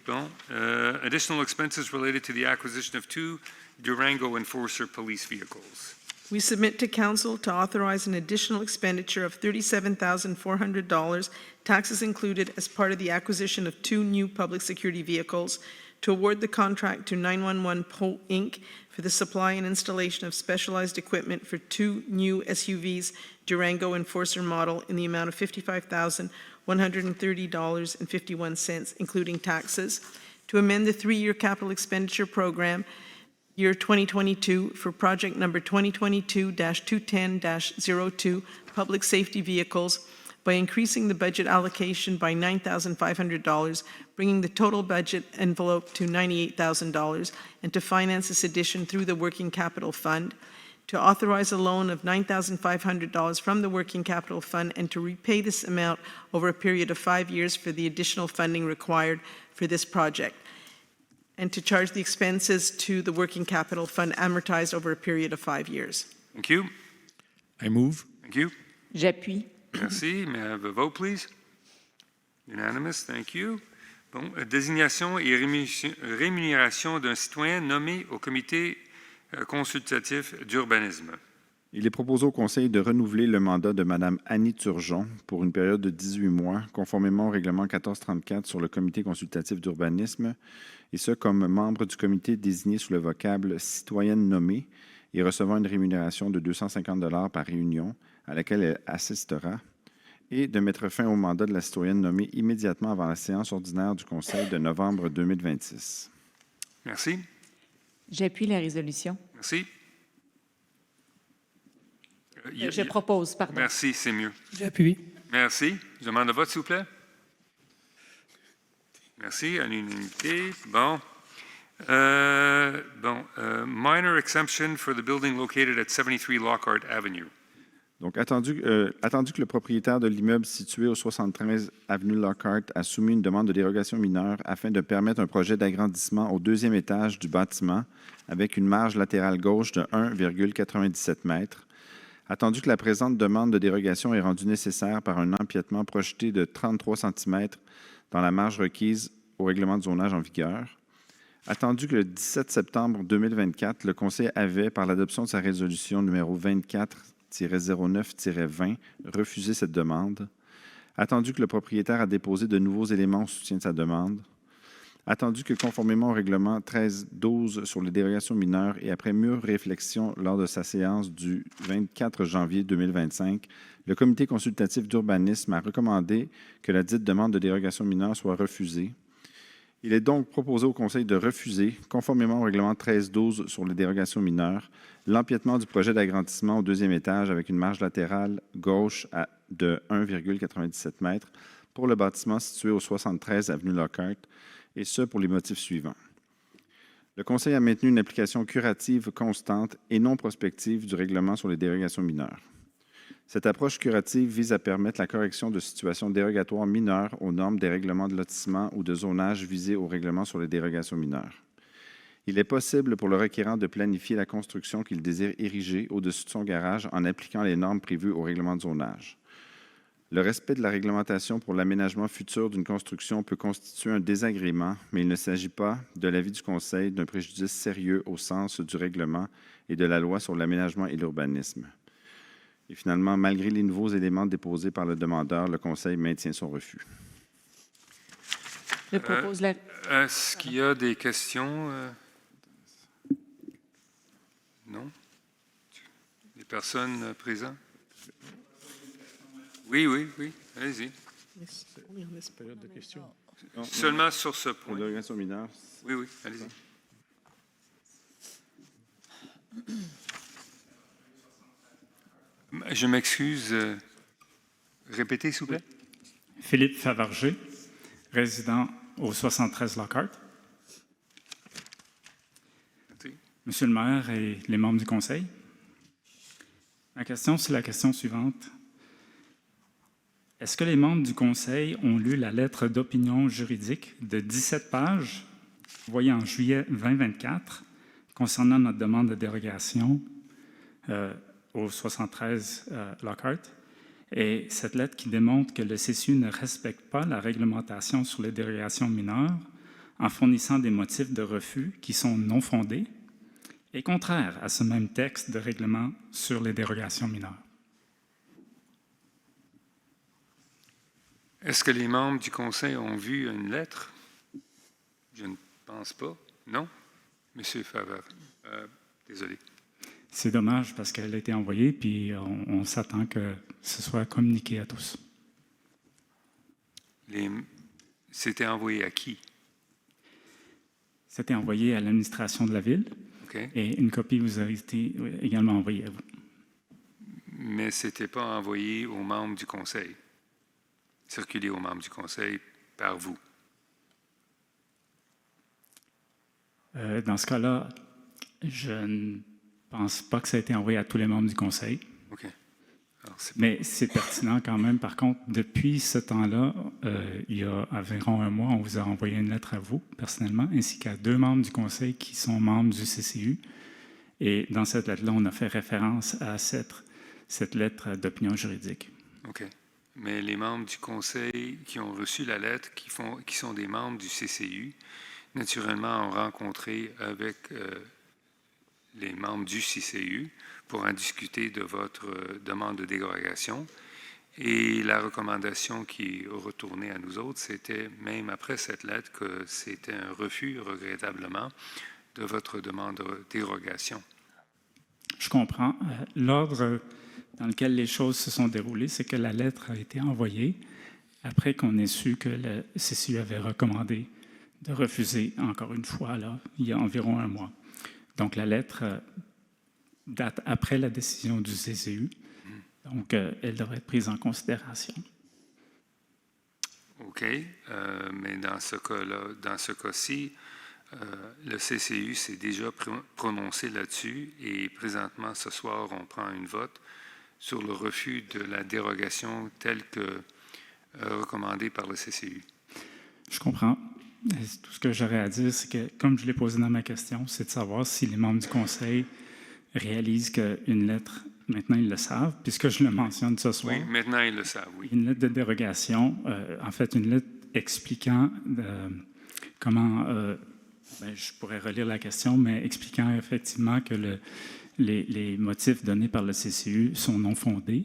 Additional expenses related to the acquisition of 2 Durango Enforcer police vehicles.
We submit to council to authorize an additional expenditure of $37,400, taxes included, as part of the acquisition of 2 new public security vehicles, to award the contract to 911 Pro Inc. for the supply and installation of specialized equipment for 2 new SUVs Durango Enforcer model in the amount of $55,130.51, including taxes, to amend the 3-year capital expenditure program year 2022 for project number 2022-210-02, public safety vehicles, by increasing the budget allocation by $9,500, bringing the total budget envelope to $98,000, and to finance this addition through the Working Capital Fund, to authorize a loan of $9,500 from the Working Capital Fund and to repay this amount over a period of 5 years for the additional funding required for this project, and to charge the expenses to the Working Capital Fund amortized over a period of 5 years.
Thank you.
I move.
Thank you.
J'appuie.
Merci. May I have a vote, please? Unanimous. Thank you. Désignation et rémunération d'un citoyen nommé au comité consultatif d'urbanisme.
Il est proposé au Conseil de renouveler le mandat de Mme Annie Turgeon pour une période de 18 mois, conformément au règlement 1434 sur le comité consultatif d'urbanisme, et ce comme membre du comité désigné sous le vocable « citoyenne nommée » et recevant une rémunération de 250 $ par réunion à laquelle elle assistera, et de mettre fin au mandat de la citoyenne nommée immédiatement avant la séance ordinaire du Conseil de novembre 2026.
Merci.
J'appuie la résolution.
Merci.
Je propose, pardon.
Merci, c'est mieux.
J'appuie.
Merci. Je demande le vote, s'il vous plaît. Merci, à l'unanimité. Minor exemption for the building located at 73 Lockhart Avenue.
Donc, attendu que le propriétaire de l'immeuble situé au 73 avenue Lockhart a soumis une demande de dérogation mineure afin de permettre un projet d'agrandissement au 2e étage du bâtiment avec une marge latérale gauche de 1,97 m, attendu que la présente demande de dérogation est rendue nécessaire par un empiètement projeté de 33 cm dans la marge requise au règlement de zonage en vigueur, attendu que le 17 septembre 2024, le Conseil avait, par l'adoption de sa résolution numéro 24-09-20, refusé cette demande, attendu que le propriétaire a déposé de nouveaux éléments au soutien de sa demande, attendu que, conformément au règlement 13-12 sur les dérogations mineures et après mûre réflexion lors de sa séance du 24 janvier 2025, le comité consultatif d'urbanisme a recommandé que la dite demande de dérogation mineure soit refusée. Il est donc proposé au Conseil de refuser, conformément au règlement 13-12 sur les dérogations mineures, l'empiètement du projet d'agrandissement au 2e étage avec une marge latérale gauche de 1,97 m pour le bâtiment situé au 73 avenue Lockhart, et ce pour les motifs suivants. Le Conseil a maintenu une application curative constante et non prospective du règlement sur les dérogations mineures. Cette approche curative vise à permettre la correction de situations dérogatoires mineures aux normes des règlements de lotissement ou de zonage visés au règlement sur les dérogations mineures. Il est possible pour le requérant de planifier la construction qu'il désire ériger au-dessus de son garage en appliquant les normes prévues au règlement de zonage. Le respect de la réglementation pour l'aménagement futur d'une construction peut constituer un désagrément, mais il ne s'agit pas, de l'avis du Conseil, d'un préjudice sérieux au sens du règlement et de la loi sur l'aménagement et l'urbanisme. Et finalement, malgré les nouveaux éléments déposés par le demandeur, le Conseil maintient son refus.
Je propose la...
Est-ce qu'il y a des questions? Non? Des personnes présentes? Oui, allez-y.
Période de questions.
Seulement sur ce point.
La dérogation mineure.
Oui, allez-y. Je m'excuse. Répétez, s'il vous plaît.
Philippe Favarger, résident au 73 Lockhart. Monsieur le maire et les membres du conseil, ma question, c'est la question suivante. Est-ce que les membres du conseil ont lu la lettre d'opinion juridique de 17 pages, envoyée en juillet 2024, concernant notre demande de dérogation au 73 Lockhart, et cette lettre qui démontre que le CCU ne respecte pas la réglementation sur les dérogations mineures en fournissant des motifs de refus qui sont non fondés et contraires à ce même texte de règlement sur les dérogations mineures?
Est-ce que les membres du conseil ont vu une lettre? Je ne pense pas. Non? Monsieur Favre, désolé.
C'est dommage parce qu'elle a été envoyée, puis on s'attend que ce soit communiqué à tous.
C'était envoyé à qui?
C'était envoyé à l'administration de la ville, et une copie vous a été également envoyée à vous.
Mais ce n'était pas envoyé aux membres du conseil, circulé aux membres du conseil par vous.
Dans ce cas-là, je ne pense pas que ça a été envoyé à tous les membres du conseil.
OK.
Mais c'est pertinent quand même. Par contre, depuis ce temps-là, il y a environ un mois, on vous a envoyé une lettre à vous, personnellement, ainsi qu'à 2 membres du conseil qui sont membres du CCU. Et dans cette lettre-là, on a fait référence à cette lettre d'opinion juridique.
OK. Mais les membres du conseil qui ont reçu la lettre, qui sont des membres du CCU, naturellement, ont rencontré avec les membres du CCU pour en discuter de votre demande de dérogation. Et la recommandation qui est retournée à nous autres, c'était, même après cette lettre, que c'était un refus, regrettablement, de votre demande de dérogation.
Je comprends. L'ordre dans lequel les choses se sont déroulées, c'est que la lettre a été envoyée après qu'on ait su que le CCU avait recommandé de refuser, encore une fois, là, il y a environ un mois. Donc, la lettre date après la décision du CCU. Donc, elle devrait être prise en considération.
OK. Mais dans ce cas-là, dans ce cas-ci, le CCU s'est déjà prononcé là-dessus et présentement, ce soir, on prend une vote sur le refus de la dérogation telle que recommandée par le CCU.
Je comprends. Tout ce que j'aurais à dire, c'est que, comme je l'ai posé dans ma question, c'est de savoir si les membres du Conseil réalisent qu'une lettre, maintenant ils le savent, puisque je le mentionne ce soir.
Oui, maintenant ils le savent, oui.
Une lettre de dérogation, en fait, une lettre expliquant comment, je pourrais relire la question, mais expliquant effectivement que les motifs donnés par le CCU sont non fondés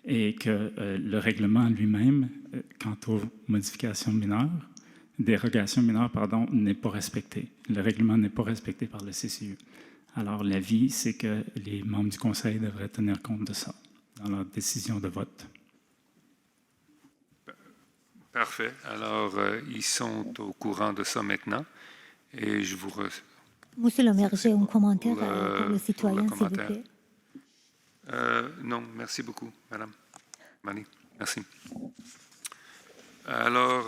et que le règlement lui-même, quant aux modifications mineures, dérogation mineure, n'est pas respecté. Le règlement n'est pas respecté par le CCU. Alors, l'avis, c'est que les membres du Conseil devraient tenir compte de ça dans leur décision de vote.
Parfait. Alors, ils sont au courant de ça maintenant. Et je vous
Monsieur le maire, j'ai un commentaire pour le citoyen, s'il vous plaît.
Non, merci beaucoup, Madame Mani. Merci. Alors,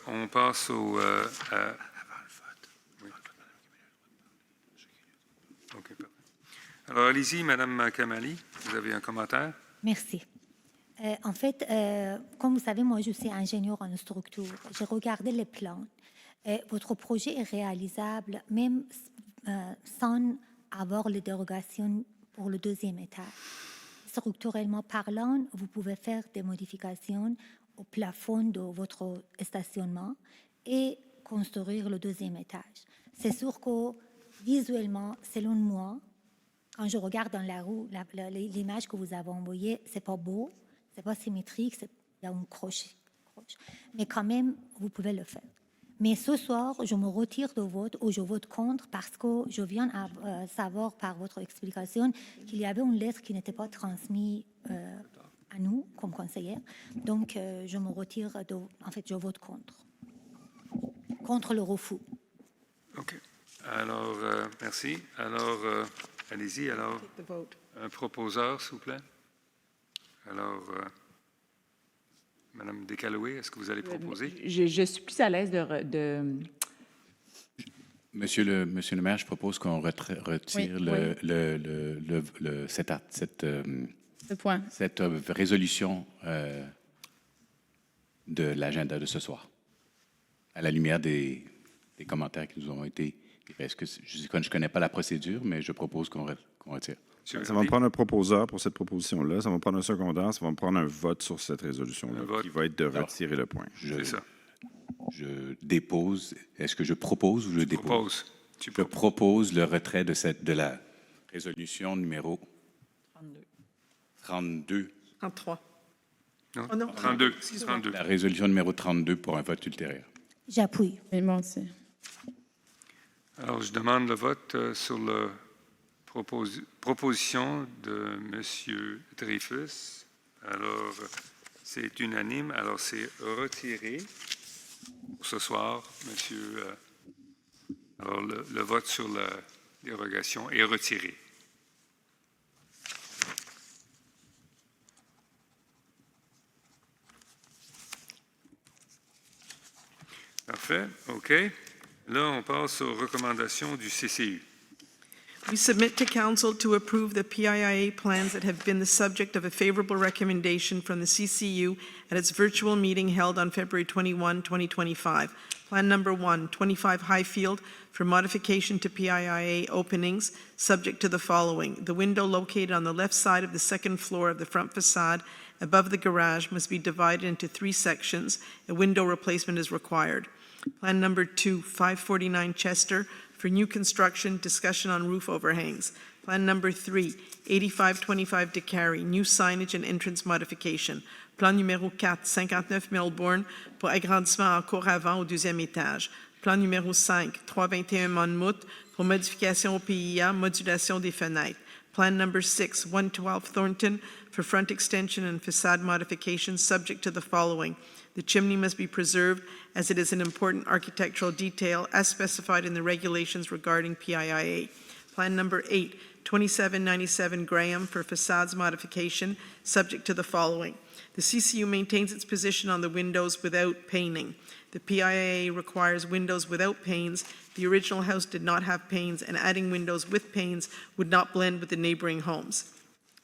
on passe au... Avant le vote. Oui. OK, parfait. Alors, allez-y, Madame Kamali, vous avez un commentaire?
Merci. En fait, comme vous savez, moi, je suis ingénieure en structure. J'ai regardé les plans. Votre projet est réalisable, même sans avoir les dérogations pour le deuxième étage. Structurellement parlant, vous pouvez faire des modifications au plafond de votre stationnement et construire le deuxième étage. C'est sûr que visuellement, selon moi, quand je regarde dans la rue, l'image que vous avez envoyée, c'est pas beau, c'est pas symétrique, il y a une croche. Mais quand même, vous pouvez le faire. Mais ce soir, je me retire de vote ou je vote contre parce que je viens à savoir par votre explication qu'il y avait une lettre qui n'était pas transmise à nous comme conseillère. Donc, je me retire en fait, je vote contre. Contre le refus.
OK. Alors, merci. Alors, allez-y. Alors, un proposeur, s'il vous plaît. Alors, Madame Descaloë, est-ce que vous allez proposer?
Je suis plus à l'aise de...
Monsieur le maire, je propose qu'on retire cette résolution de l'agenda de ce soir, à la lumière des commentaires qui nous ont été... Est-ce que je ne connais pas la procédure, mais je propose qu'on retire.
Ça va me prendre un proposeur pour cette proposition-là, ça va me prendre un secondaire, ça va me prendre un vote sur cette résolution-là, qui va être de retirer le point.
C'est ça.
Je dépose, est-ce que je propose ou je dépose?
Tu
je propose le retrait de la résolution numéro 32.
33.
Non,
oh non,
32.
Excuse-moi.
32.
La résolution numéro 32 pour un vote ultérieur.
J'appuie.
Et moi aussi.
Alors, je demande le vote sur la proposition de M. Dreyfus. Alors, c'est unanime. Alors, c'est retiré pour ce soir, monsieur. Alors, le vote sur la dérogation est retiré. Parfait. OK. Là, on passe aux recommandations du CCU.
We submit to Council to approve the PIIA plans that have been the subject of a favorable recommendation from the CCU at its virtual meeting held on February 21, 2025. Plan number 1, 25 Highfield, for modification to PIIA openings, subject to the following. The window located on the left side of the second floor of the front facade above the garage must be divided into 3 sections. A window replacement is required. Plan number 2, 549 Chester, for new construction, discussion on roof overhangs. Plan number 3, 8525 DeCarry, new signage and entrance modification. Plan numéro 4, 59 Melbourne, pour agrandissement en cour avant au 2e étage. Plan numéro 5, 321 Monmouth, pour modification au PIA, modulation des fenêtres. Plan number 6, 112 Thornton, for front extension and facade modification, subject to the following. The chimney must be preserved as it is an important architectural detail as specified in the regulations regarding PIIA. Plan number 8, 2797 Graham, for facades modification, subject to the following. The CCU maintains its position on the windows without painting. The PIIA requires windows without panes. The original house did not have panes, and adding windows with panes would not blend with the neighboring homes.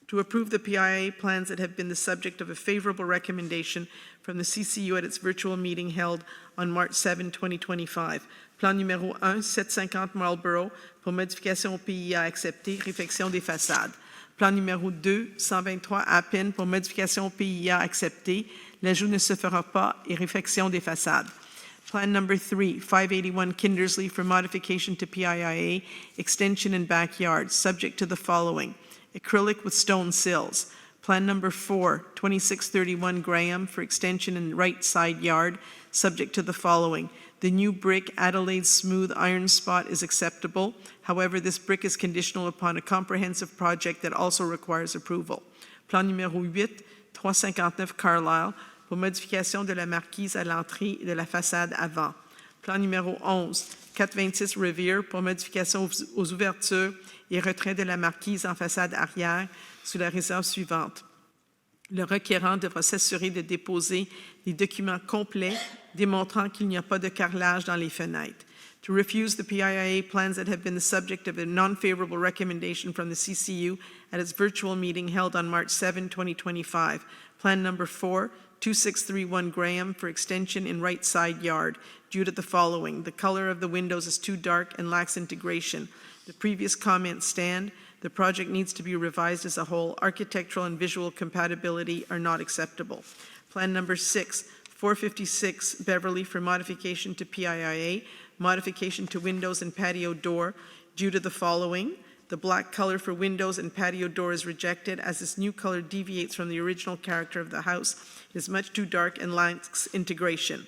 To approve the PIIA plans that have been the subject of a favorable recommendation from the CCU at its virtual meeting held on March 7, 2025. Plan numéro 1, 750 Marlborough, pour modification au PIA accepté, réfection des façades. Plan numéro 2, 123 Appin, pour modification au PIA accepté, l'ajout ne se fera pas et réfection des façades. Plan number 3, 581 Kindersley, for modification to PIIA, extension and backyard, subject to the following. Acrylic with stone sills. Plan number 4, 2631 Graham, for extension in right side yard, subject to the following. The new brick Adelaide smooth iron spot is acceptable. However, this brick is conditional upon a comprehensive project that also requires approval. Plan numéro 8, 359 Carlisle, pour modification de la marquise à l'entrée de la façade avant. Plan numéro 11, 426 Revere, pour modification aux ouvertures et retrait de la marquise en façade arrière sous la réserve suivante. Le requérant devra s'assurer de déposer des documents complets démontrant qu'il n'y a pas de carrelage dans les fenêtres. To refuse the PIIA plans that have been the subject of a non-favorable recommendation from the CCU at its virtual meeting held on March 7, 2025. Plan number 4, 2631 Graham, for extension in right side yard, due to the following. The color of the windows is too dark and lacks integration. The previous comments stand. The project needs to be revised as a whole. Architectural and visual compatibility are not acceptable. Plan number 6, 456 Beverly for modification to PIIA, modification to windows and patio door due to the following. The black color for windows and patio door is rejected as this new color deviates from the original character of the house. It is much too dark and lacks integration.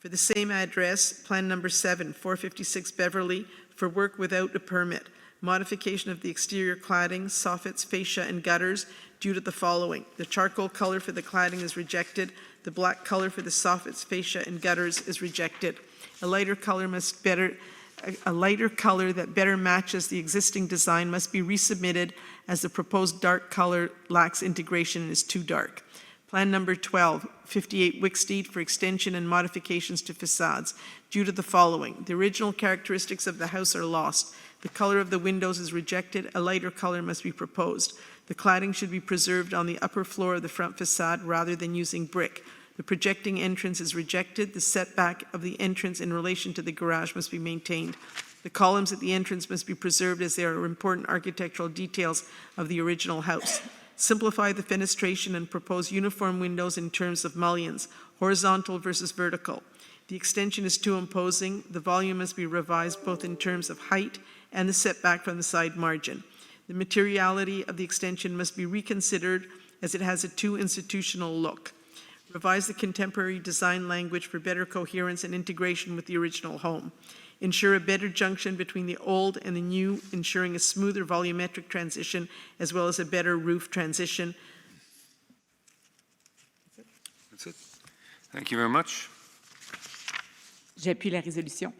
For the same address, plan number 7, 456 Beverly, for work without a permit. Modification of the exterior cladding, soffits, fascia, and gutters due to the following. The charcoal color for the cladding is rejected. The black color for the soffits, fascia, and gutters is rejected. A lighter color that better matches the existing design must be resubmitted as the proposed dark color lacks integration and is too dark. Plan number 12, 58 Wicksteed for extension and modifications to facades due to the following. The original characteristics of the house are lost. The color of the windows is rejected. A lighter color must be proposed. The cladding should be preserved on the upper floor of the front facade rather than using brick. The projecting entrance is rejected. The setback of the entrance in relation to the garage must be maintained. The columns at the entrance must be preserved as they are important architectural details of the original house. Simplify the fenestration and propose uniform windows in terms of mullions, horizontal versus vertical. The extension is too imposing. The volume must be revised both in terms of height and the setback from the side margin. The materiality of the extension must be reconsidered as it has a too institutional look. Revise the contemporary design language for better coherence and integration with the original home. Ensure a better junction between the old and the new, ensuring a smoother volumetric transition as well as a better roof transition.
That's it. Thank you very much.
J'appuie la résolution.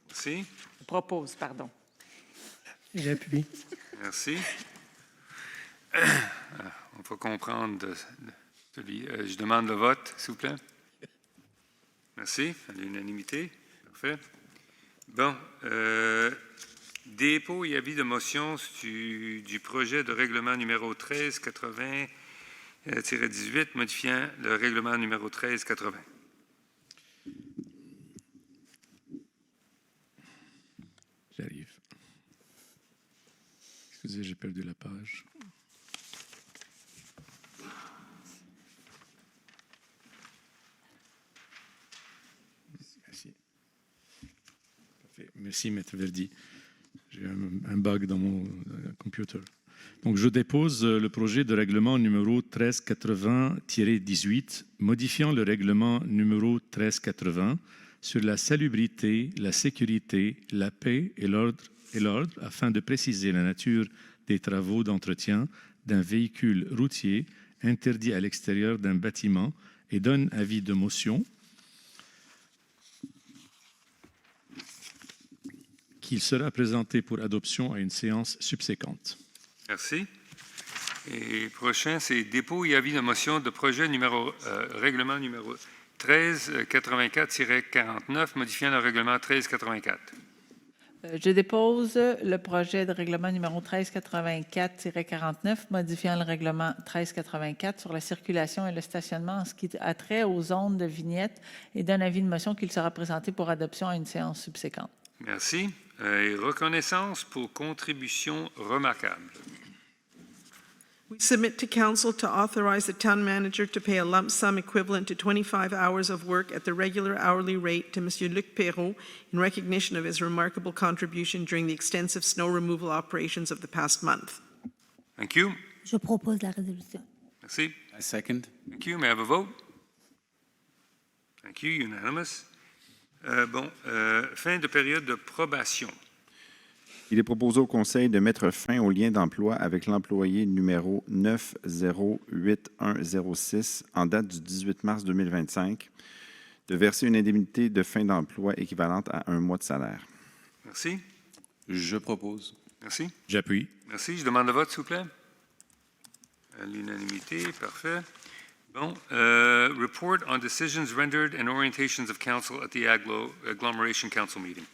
Merci.
Je propose, pardon.
J'appuie.
Merci. On va comprendre je demande le vote, s'il vous plaît. Merci. À l'unanimité. Parfait. Bon. Dépôt et avis de motion du projet de règlement numéro 1380-18 modifiant le règlement numéro 1380.
J'arrive. Excusez, j'ai perdu la page. Merci. Parfait. Merci, Maître Verdi. J'ai un bug dans mon computer. Donc, je dépose le projet de règlement numéro 1380-18, modifiant le règlement numéro 1380 sur la salubrité, la sécurité, la paix et l'ordre afin de préciser la nature des travaux d'entretien d'un véhicule routier interdit à l'extérieur d'un bâtiment et donne avis de motion qu'il sera présenté pour adoption à une séance subséquente.
Merci. Et prochain, c'est dépôt et avis de motion de projet règlement numéro 1384-49, modifiant le règlement 1384.
Je dépose le projet de règlement numéro 1384-49, modifiant le règlement 1384 sur la circulation et le stationnement en ce qui a trait aux zones de vignettes et donne avis de motion qu'il sera présenté pour adoption à une séance subséquente.
Merci. Et reconnaissance pour contribution remarquable.
We submit to Council to authorize the town manager to pay a lump sum equivalent to 25 hours of work at the regular hourly rate to Monsieur Luc Perrault in recognition of his remarkable contribution during the extensive snow removal operations of the past month.
Thank you.
Je propose la résolution.
Merci.
I second.
Thank you. May I have a vote? Thank you. Unanimous. Fin de période de probation.
Il est proposé au Conseil de mettre fin au lien d'emploi avec l'employé numéro 908106 en date du 18 mars 2025, de verser une indemnité de fin d'emploi équivalente à 1 mois de salaire.
Merci.
Je propose.
Merci.
J'appuie.
Merci. Je demande le vote, s'il vous plaît. À l'unanimité. Parfait. Bon. Report on decisions rendered and orientations of council at the Agglomeration Council meeting.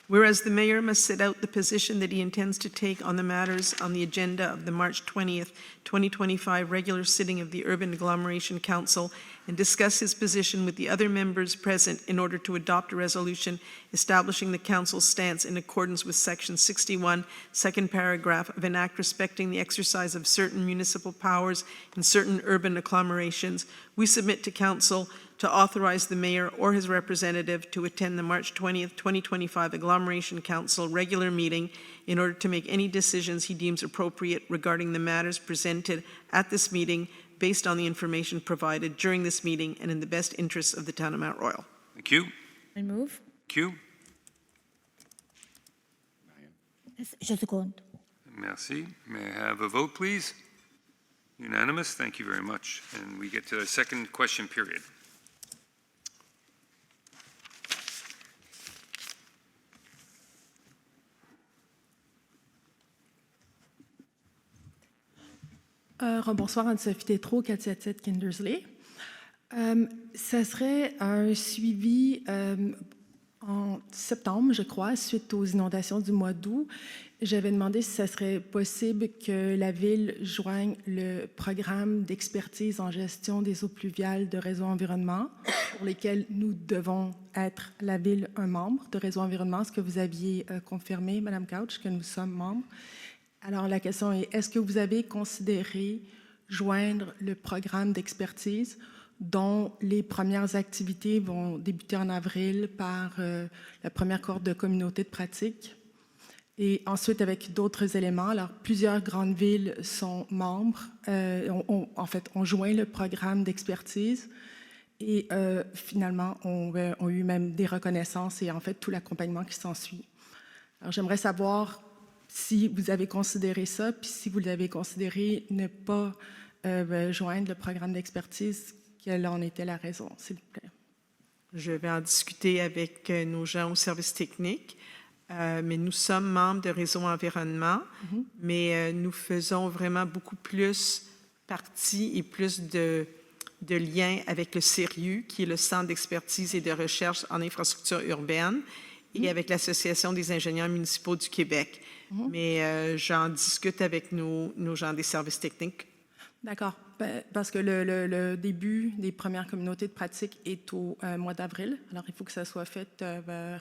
Whereas the mayor must set out the position that he intends to take on the matters on the agenda of the March 20th, 2025 regular sitting of the Urban Agglomeration Council and discuss his position with the other members present in order to adopt a resolution establishing the council's stance in accordance with Section 61, second paragraph of an act respecting the exercise of certain municipal powers in certain urban agglomerations, we submit to council to authorize the mayor or his representative to attend the March 20th, 2025 Agglomeration Council regular meeting in order to make any decisions he deems appropriate regarding the matters presented at this meeting based on the information provided during this meeting and in the best interests of the town of Mount Royal.
Thank you.
I move.
Thank you.
Je seconde.
Merci. May I have a vote, please? Unanimous. Thank you very much. And we get to the second question period.
Bonsoir, Anne-Sophie Tétrault, 477 Kindersley. Ça serait un suivi en septembre, je crois, suite aux inondations du mois d'août. J'avais demandé si ça serait possible que la Ville joigne le programme d'expertise en gestion des eaux pluviales de Réseau Environnement, pour lesquels nous devons être, la Ville, un membre de Réseau Environnement. Est-ce que vous aviez confirmé, Mme Couch, que nous sommes membres? Alors, la question est, est-ce que vous avez considéré joindre le programme d'expertise dont les premières activités vont débuter en avril par la première cohorte de communauté de pratique et ensuite avec d'autres éléments? Alors, plusieurs grandes villes sont membres, ont joint le programme d'expertise et finalement ont eu même des reconnaissances et en fait tout l'accompagnement qui s'ensuit. Alors, j'aimerais savoir si vous avez considéré ça, puis si vous l'avez considéré ne pas joindre le programme d'expertise, quelle en était la raison, s'il vous plaît?
Je vais en discuter avec nos gens au service technique, mais nous sommes membres de Réseau Environnement, mais nous faisons vraiment beaucoup plus partie et plus de liens avec le CERIU, qui est le Centre d'expertise et de recherche en infrastructure urbaine, et avec l'Association des ingénieurs municipaux du Québec. Mais j'en discute avec nos gens des services techniques.
D'accord. Parce que le début des premières communautés de pratique est au mois d'avril. Alors, il faut que ça soit fait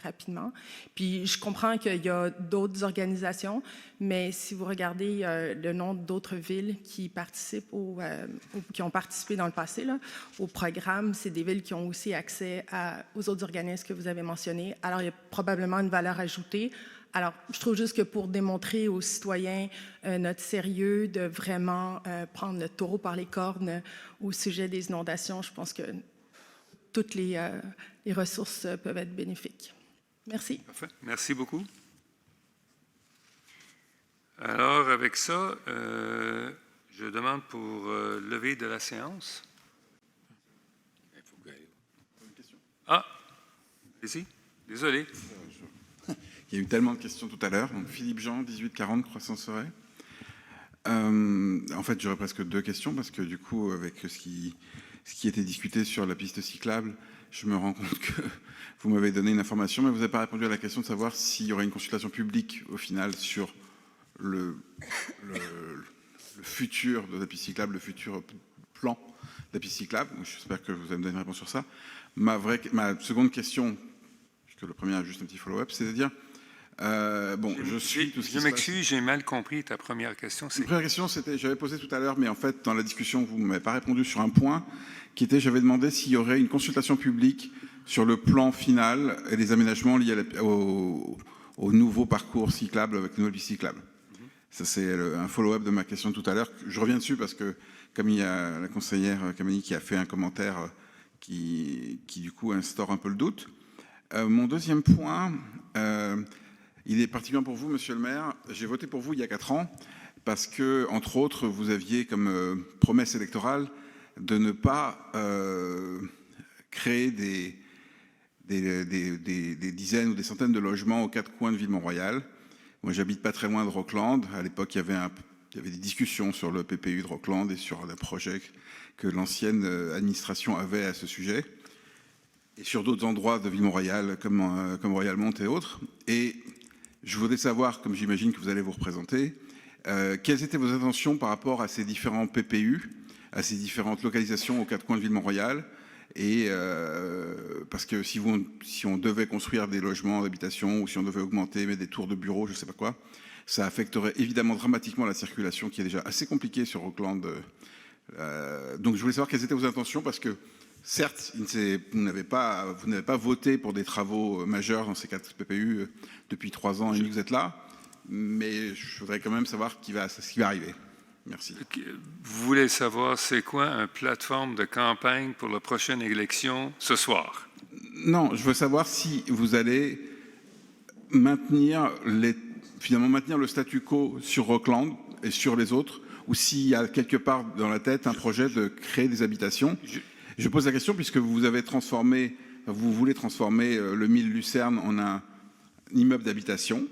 rapidement. Puis, je comprends qu'il y a d'autres organisations, mais si vous regardez le nom d'autres villes qui participent qui ont participé dans le passé là, au programme, c'est des villes qui ont aussi accès aux autres organismes que vous avez mentionnés. Alors, il y a probablement une valeur ajoutée. Alors, je trouve juste que pour démontrer aux citoyens notre sérieux de vraiment prendre le taureau par les cornes au sujet des inondations, je pense que toutes les ressources peuvent être bénéfiques. Merci.
Parfait. Merci beaucoup. Alors, avec ça, je demande pour lever de la séance. Ah, allez-y. Désolé.
Il y a eu tellement de questions tout à l'heure. Philippe Jean, 1840, Croissant-Sorel. En fait, j'aurais presque deux questions parce que du coup, avec ce qui était discuté sur la piste cyclable, je me rends compte que vous m'avez donné une information, mais vous n'avez pas répondu à la question de savoir s'il y aurait une consultation publique au final sur le futur de la piste cyclable, le futur plan de la piste cyclable. J'espère que vous allez me donner une réponse sur ça. Ma seconde question, puisque le premier a juste un petit follow-up, c'est-à-dire
je m'excuse, j'ai mal compris ta première question.
La première question, j'avais posé tout à l'heure, mais en fait, dans la discussion, vous ne m'avez pas répondu sur un point qui était, j'avais demandé s'il y aurait une consultation publique sur le plan final et les aménagements liés au nouveau parcours cyclable avec les nouvelles pistes cyclables. Ça, c'est un follow-up de ma question tout à l'heure. Je reviens dessus parce que, comme il y a la conseillère Kamani qui a fait un commentaire qui du coup, instaure un peu le doute. Mon deuxième point... il est particulièrement pour vous, monsieur le maire. J'ai voté pour vous il y a 4 ans parce que, entre autres, vous aviez comme promesse électorale de ne pas créer des dizaines ou des centaines de logements aux 4 coins de Ville-Mont-Royal. Moi, j'habite pas très loin de Rockland. À l'époque, il y avait des discussions sur le PPU de Rockland et sur le projet que l'ancienne administration avait à ce sujet. et sur d'autres endroits de Ville-Mont-Royal, comme Royalmont et autres. Et je voudrais savoir, comme j'imagine que vous allez vous représenter, quelles étaient vos intentions par rapport à ces différents PPU, à ces différentes localisations aux quatre coins de Ville-Mont-Royal. Et parce que si on devait construire des logements d'habitation ou si on devait augmenter, mettre des tours de bureaux, je ne sais pas quoi, ça affecterait évidemment dramatiquement la circulation qui est déjà assez compliquée sur Auckland. Donc je voulais savoir quelles étaient vos intentions parce que certes, vous n'avez pas voté pour des travaux majeurs dans ces 4 PPU depuis 3 ans et demi que vous êtes là, mais je voudrais quand même savoir ce qui va arriver. Merci.
Vous voulez savoir c'est quoi une plateforme de campagne pour la prochaine élection ce soir?
Non, je veux savoir si vous allez finalement maintenir le statu quo sur Auckland et sur les autres, ou s'il y a quelque part dans la tête un projet de créer des habitations. Je pose la question puisque vous voulez transformer le 1000 Lucerne en un immeuble d'habitation.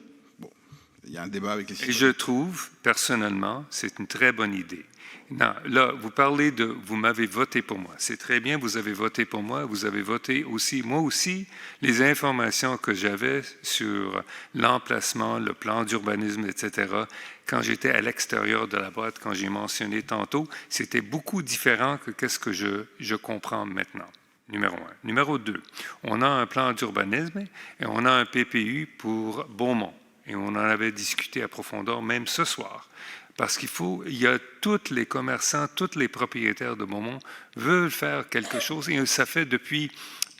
Il y a un débat avec les citoyens.
Et je trouve, personnellement, c'est une très bonne idée. Non, là, vous m'avez voté pour moi. C'est très bien, vous avez voté pour moi. Vous avez voté aussi, moi aussi, les informations que j'avais sur l'emplacement, le plan d'urbanisme, etc. Quand j'étais à l'extérieur de la boîte, quand j'ai mentionné tantôt, c'était beaucoup différent que ce que je comprends maintenant. Numéro 1. Numéro 2, on a un plan d'urbanisme et on a un PPU pour Beaumont. Et on en avait discuté à profondeur, même ce soir. Parce il y a tous les commerçants, tous les propriétaires de Beaumont veulent faire quelque chose. Et ça fait depuis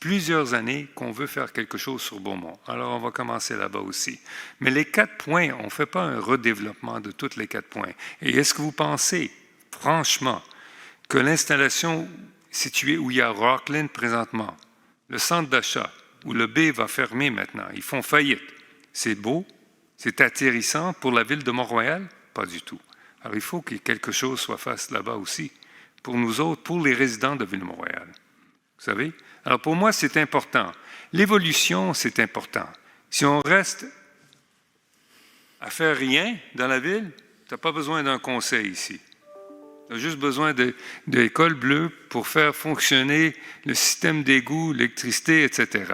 plusieurs années qu'on veut faire quelque chose sur Beaumont. Alors, on va commencer là-bas aussi. Mais les 4 points, on ne fait pas un redéveloppement de tous les 4 points. Et est-ce que vous pensez, franchement, que l'installation située où il y a Rockland présentement, le centre d'achat, où le B va fermer maintenant, ils font faillite, c'est beau? C'est atterrissant pour la ville de Mont-Royal? Pas du tout. Alors, il faut que quelque chose soit fait là-bas aussi, pour nous autres, pour les résidents de Ville-Mont-Royal. Vous savez? Alors, pour moi, c'est important. L'évolution, c'est important. Si on reste à faire rien dans la ville, tu n'as pas besoin d'un conseil ici. Tu as juste besoin d'écoles bleues pour faire fonctionner le système d'égout, l'électricité, etc.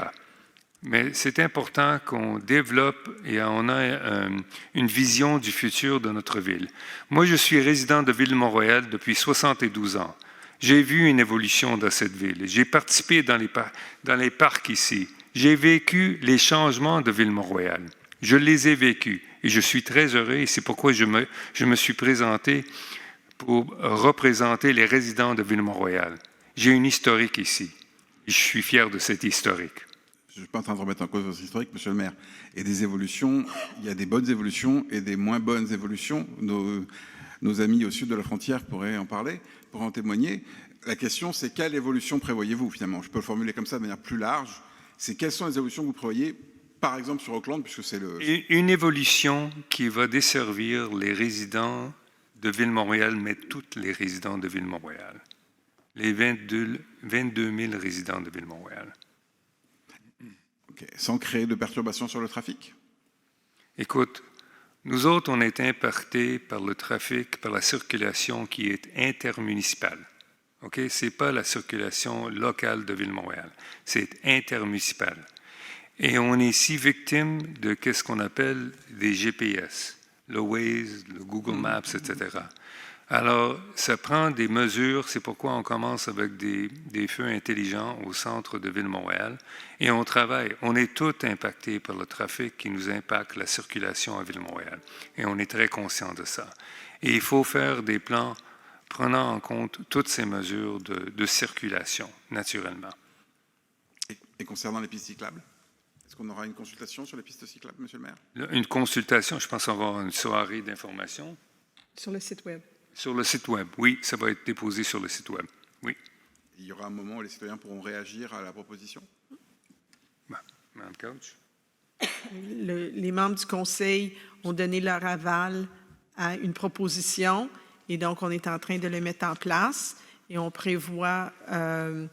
Mais c'est important qu'on développe et on a une vision du futur de notre ville. Moi, je suis résident de Ville-Mont-Royal depuis 72 ans. J'ai vu une évolution dans cette ville. J'ai participé dans les parcs ici. J'ai vécu les changements de Ville-Mont-Royal. Je les ai vécus et je suis très heureux et c'est pourquoi je me suis présenté pour représenter les résidents de Ville-Mont-Royal. J'ai une historique ici et je suis fier de cette historique.
Je ne suis pas en train de remettre en cause votre historique, monsieur le maire. Et des évolutions, il y a des bonnes évolutions et des moins bonnes évolutions. Nos amis au sud de la frontière pourraient en parler, pourraient en témoigner. La question, c'est quelle évolution prévoyez-vous, finalement? Je peux le formuler comme ça de manière plus large. C'est quelles sont les évolutions que vous prévoyez, par exemple, sur Auckland, puisque c'est le...
Une évolution qui va desservir les résidents de Ville-Mont-Royal, mais tous les résidents de Ville-Mont-Royal. Les 22 000 résidents de Ville-Mont-Royal.
Okay. Sans créer de perturbations sur le trafic?
Écoute, nous autres, on est impactés par le trafic, par la circulation qui est intermunicipale. Okay? Ce n'est pas la circulation locale de Ville-Mont-Royal, c'est intermunicipal. Et on est ici victime de ce qu'on appelle des GPS, le Waze, le Google Maps, etc. Alors, ça prend des mesures, c'est pourquoi on commence avec des feux intelligents au centre de Ville-Mont-Royal et on travaille. On est tous impactés par le trafic qui nous impacte la circulation à Ville-Mont-Royal et on est très conscient de ça. Et il faut faire des plans prenant en compte toutes ces mesures de circulation, naturellement.
Et concernant les pistes cyclables? Est-ce qu'on aura une consultation sur les pistes cyclables, monsieur le maire?
Une consultation, je pense qu'on va avoir une soirée d'information.
Sur le site Web.
Sur le site Web, oui, ça va être déposé sur le site Web, oui.
Il y aura un moment où les citoyens pourront réagir à la proposition?
Madame Couch?
Les membres du conseil ont donné leur aval à une proposition et donc on est en train de le mettre en place et on prévoit un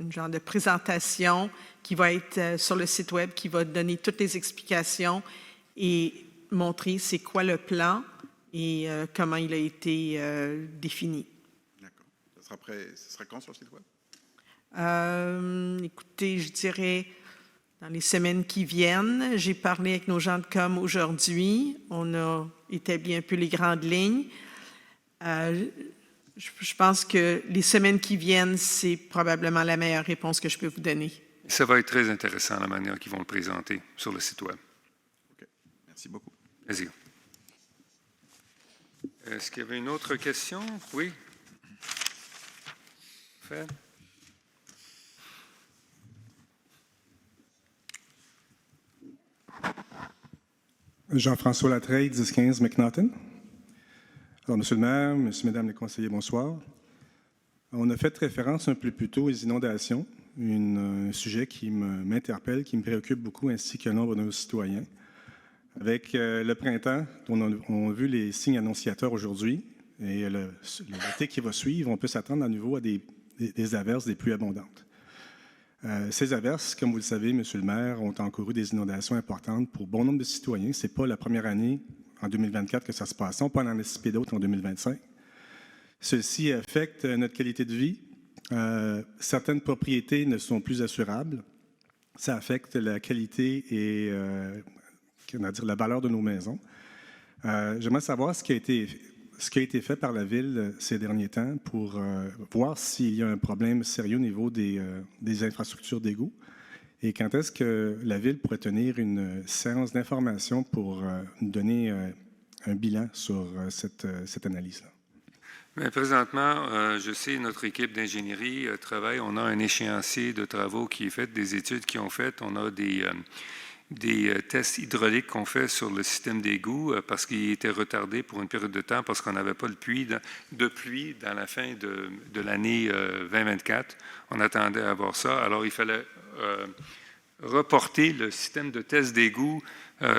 genre de présentation qui va être sur le site Web, qui va donner toutes les explications et montrer c'est quoi le plan et comment il a été défini.
D'accord. Ça sera quand sur le site Web?
Écoutez, je dirais dans les semaines qui viennent. J'ai parlé avec nos gens de com aujourd'hui. On a établi un peu les grandes lignes. Je pense que les semaines qui viennent, c'est probablement la meilleure réponse que je peux vous donner.
Ça va être très intéressant la manière qu'ils vont le présenter sur le site web.
OK. Merci beaucoup.
Vas-y. Est-ce qu'il y avait une autre question? Oui. Fait.
Jean-François Latreille, 1015 McNaughton. Alors, Monsieur le maire, mesdames les conseillers, bonsoir. On a fait référence un peu plus tôt aux inondations, un sujet qui m'interpelle, qui me préoccupe beaucoup, ainsi qu'un nombre de nos citoyens. Avec le printemps, on a vu les signes annonciateurs aujourd'hui, et l'été qui va suivre, on peut s'attendre à nouveau à des averses des pluies abondantes. Ces averses, comme vous le savez, Monsieur le maire, ont encouru des inondations importantes pour bon nombre de citoyens. Ce n'est pas la première année, en 2024, que ça se passe. On peut en anticiper d'autres en 2025. Ceci affecte notre qualité de vie. Certaines propriétés ne sont plus assurables. Ça affecte la qualité et la valeur de nos maisons. J'aimerais savoir ce qui a été fait par la Ville ces derniers temps pour voir s'il y a un problème sérieux au niveau des infrastructures d'égout et quand est-ce que la Ville pourrait tenir une séance d'information pour nous donner un bilan sur cette analyse-là.
Mais présentement, je sais, notre équipe d'ingénierie travaille. On a un échéancier de travaux qui est fait, des études qui ont fait. On a des tests hydrauliques qu'on fait sur le système d'égout parce qu'il était retardé pour une période de temps parce qu'on n'avait pas de pluie dans la fin de l'année 2024. On attendait à avoir ça. Alors, il fallait reporter le système de test d'égout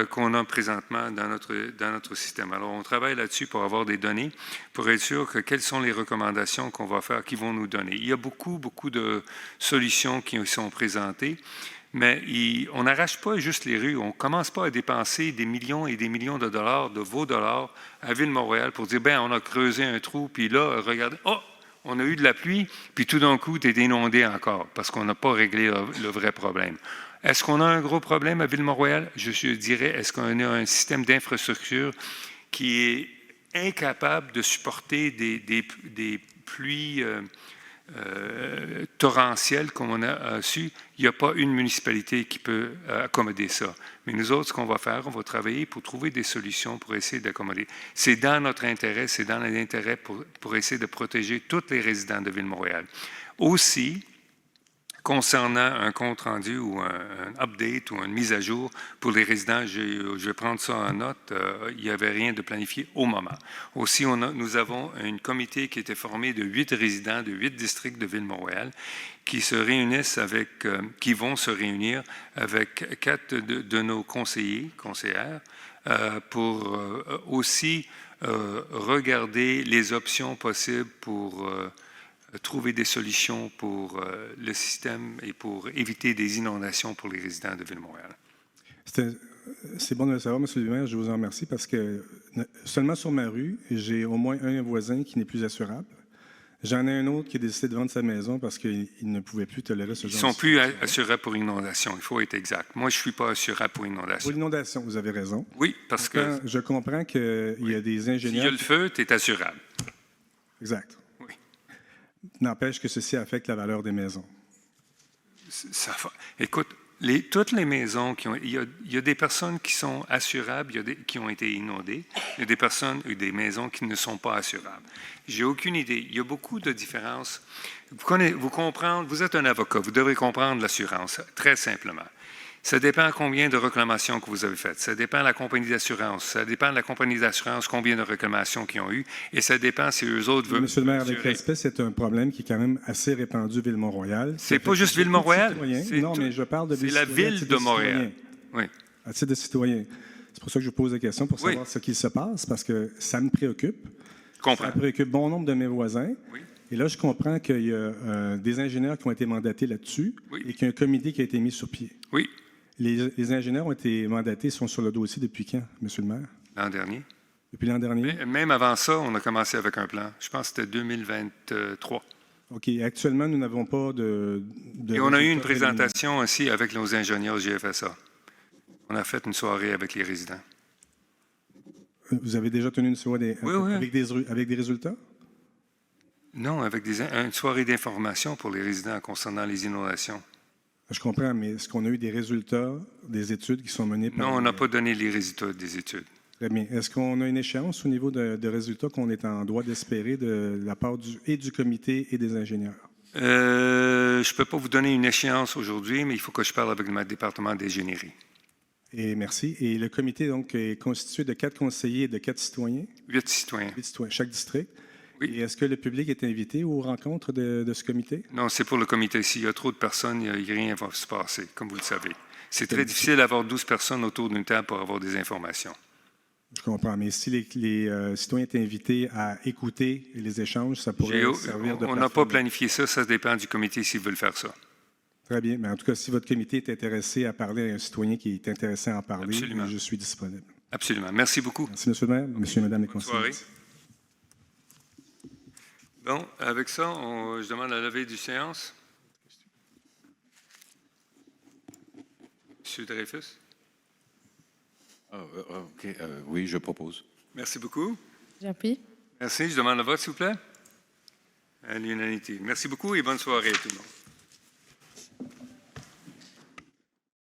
qu'on a présentement dans notre système. Alors, on travaille là-dessus pour avoir des données, pour être sûr que quelles sont les recommandations qu'on va faire, qu'ils vont nous donner. Il y a beaucoup de solutions qui sont présentées, mais on n'arrache pas juste les rues. On ne commence pas à dépenser des millions et des millions de dollars, de vos dollars, à Ville-Montréal pour dire, on a creusé un trou, puis là, regardez, on a eu de la pluie, puis tout d'un coup, tu es inondé encore, parce qu'on n'a pas réglé le vrai problème. Est-ce qu'on a un gros problème à Ville-Montréal? Je dirais, est-ce qu'on a un système d'infrastructure qui est incapable de supporter des pluies torrentielles comme on a su? Il n'y a pas une municipalité qui peut accommoder ça. Mais nous autres, ce qu'on va faire, on va travailler pour trouver des solutions pour essayer d'accommoder. C'est dans notre intérêt, c'est dans l'intérêt pour essayer de protéger tous les résidents de Ville-Montréal. Aussi, concernant un compte-rendu ou un update ou une mise à jour pour les résidents, je vais prendre ça en note, il n'y avait rien de planifié au moment. Aussi, nous avons un comité qui était formé de 8 résidents de 8 districts de Ville-Montréal qui vont se réunir avec 4 de nos conseillères, pour aussi regarder les options possibles pour trouver des solutions pour le système et pour éviter des inondations pour les résidents de Ville-Montréal.
C'est bon de le savoir, M. le maire, je vous en remercie parce que seulement sur ma rue, j'ai au moins un voisin qui n'est plus assurable. J'en ai un autre qui a décidé de vendre sa maison parce qu'il ne pouvait plus tolérer ce genre de situation.
Ils ne sont plus assurés pour inondation, il faut être exact. Moi, je ne suis pas assurable pour inondation.
Pour l'inondation, vous avez raison.
Oui, parce que...
Je comprends qu'il y a des ingénieurs...
S'il y a le feu, tu es assurable.
Exact. N'empêche que ceci affecte la valeur des maisons.
Écoute, toutes les maisons il y a des personnes qui sont assurables, qui ont été inondées. Il y a des personnes ou des maisons qui ne sont pas assurables. J'ai aucune idée. Il y a beaucoup de différences. Vous êtes un avocat, vous devrez comprendre l'assurance, très simplement. Ça dépend combien de réclamations que vous avez faites. Ça dépend de la compagnie d'assurance. Ça dépend de la compagnie d'assurance, combien de réclamations qu'ils ont eues. Et ça dépend si eux autres veulent...
Monsieur le maire, avec respect, c'est un problème qui est quand même assez répandu Ville-Mont-Royal.
C'est pas juste Ville-Mont-Royal.
Non, mais je parle de...
C'est la ville de Montréal. Oui.
À titre de citoyen. C'est pour ça que je vous pose la question, pour savoir ce qui se passe, parce que ça me préoccupe. Ça préoccupe bon nombre de mes voisins.
Oui.
Et là, je comprends qu'il y a des ingénieurs qui ont été mandatés là-dessus et qu'il y a un comité qui a été mis sur pied.
Oui.
Les ingénieurs ont été mandatés, sont sur le dossier depuis quand, M. le maire?
L'an dernier.
Depuis l'an dernier?
Même avant ça, on a commencé avec un plan. Je pense que c'était 2023.
OK. Actuellement, nous n'avons pas de
Et on a eu une
résultats préliminaires.
présentation aussi avec nos ingénieurs GFSA. On a fait une soirée avec les résidents.
Vous avez déjà tenu une soirée avec des résultats?
Non, avec une soirée d'information pour les résidents concernant les inondations.
Je comprends, mais est-ce qu'on a eu des résultats des études qui sont menées par...
Non, on n'a pas donné les résultats des études.
Très bien. Est-ce qu'on a une échéance au niveau de résultats qu'on est en droit d'espérer de la part du comité et des ingénieurs?
Je ne peux pas vous donner une échéance aujourd'hui, mais il faut que je parle avec mon département d'ingénierie.
Et merci. Et le comité, donc, est constitué de 4 conseillers et de 4 citoyens?
8 citoyens.
8 citoyens, chaque district.
Oui.
Et est-ce que le public est invité aux rencontres de ce comité?
Non, c'est pour le comité. S'il y a trop de personnes, rien ne va se passer, comme vous le savez. C'est très difficile d'avoir 12 personnes autour d'une table pour avoir des informations.
Je comprends, mais si les citoyens étaient invités à écouter les échanges, ça pourrait servir de
On n'a pas planifié ça, ça dépend du comité s'ils veulent faire ça.
Très bien, mais en tout cas, si votre comité est intéressé à parler à un citoyen qui est intéressé à en parler,
Absolument.
je suis disponible.
Absolument. Merci beaucoup.
Merci, M. le maire, Monsieur et Madame les
Bonne
conseillers.
soirée. Bon, avec ça, je demande la levée du séance. Monsieur Dreyfus.
OK. Oui, je propose.
Merci beaucoup.
J'appuie.
Merci. Je demande le vote, s'il vous plaît. À l'unanimité. Merci beaucoup et bonne soirée à tout le monde.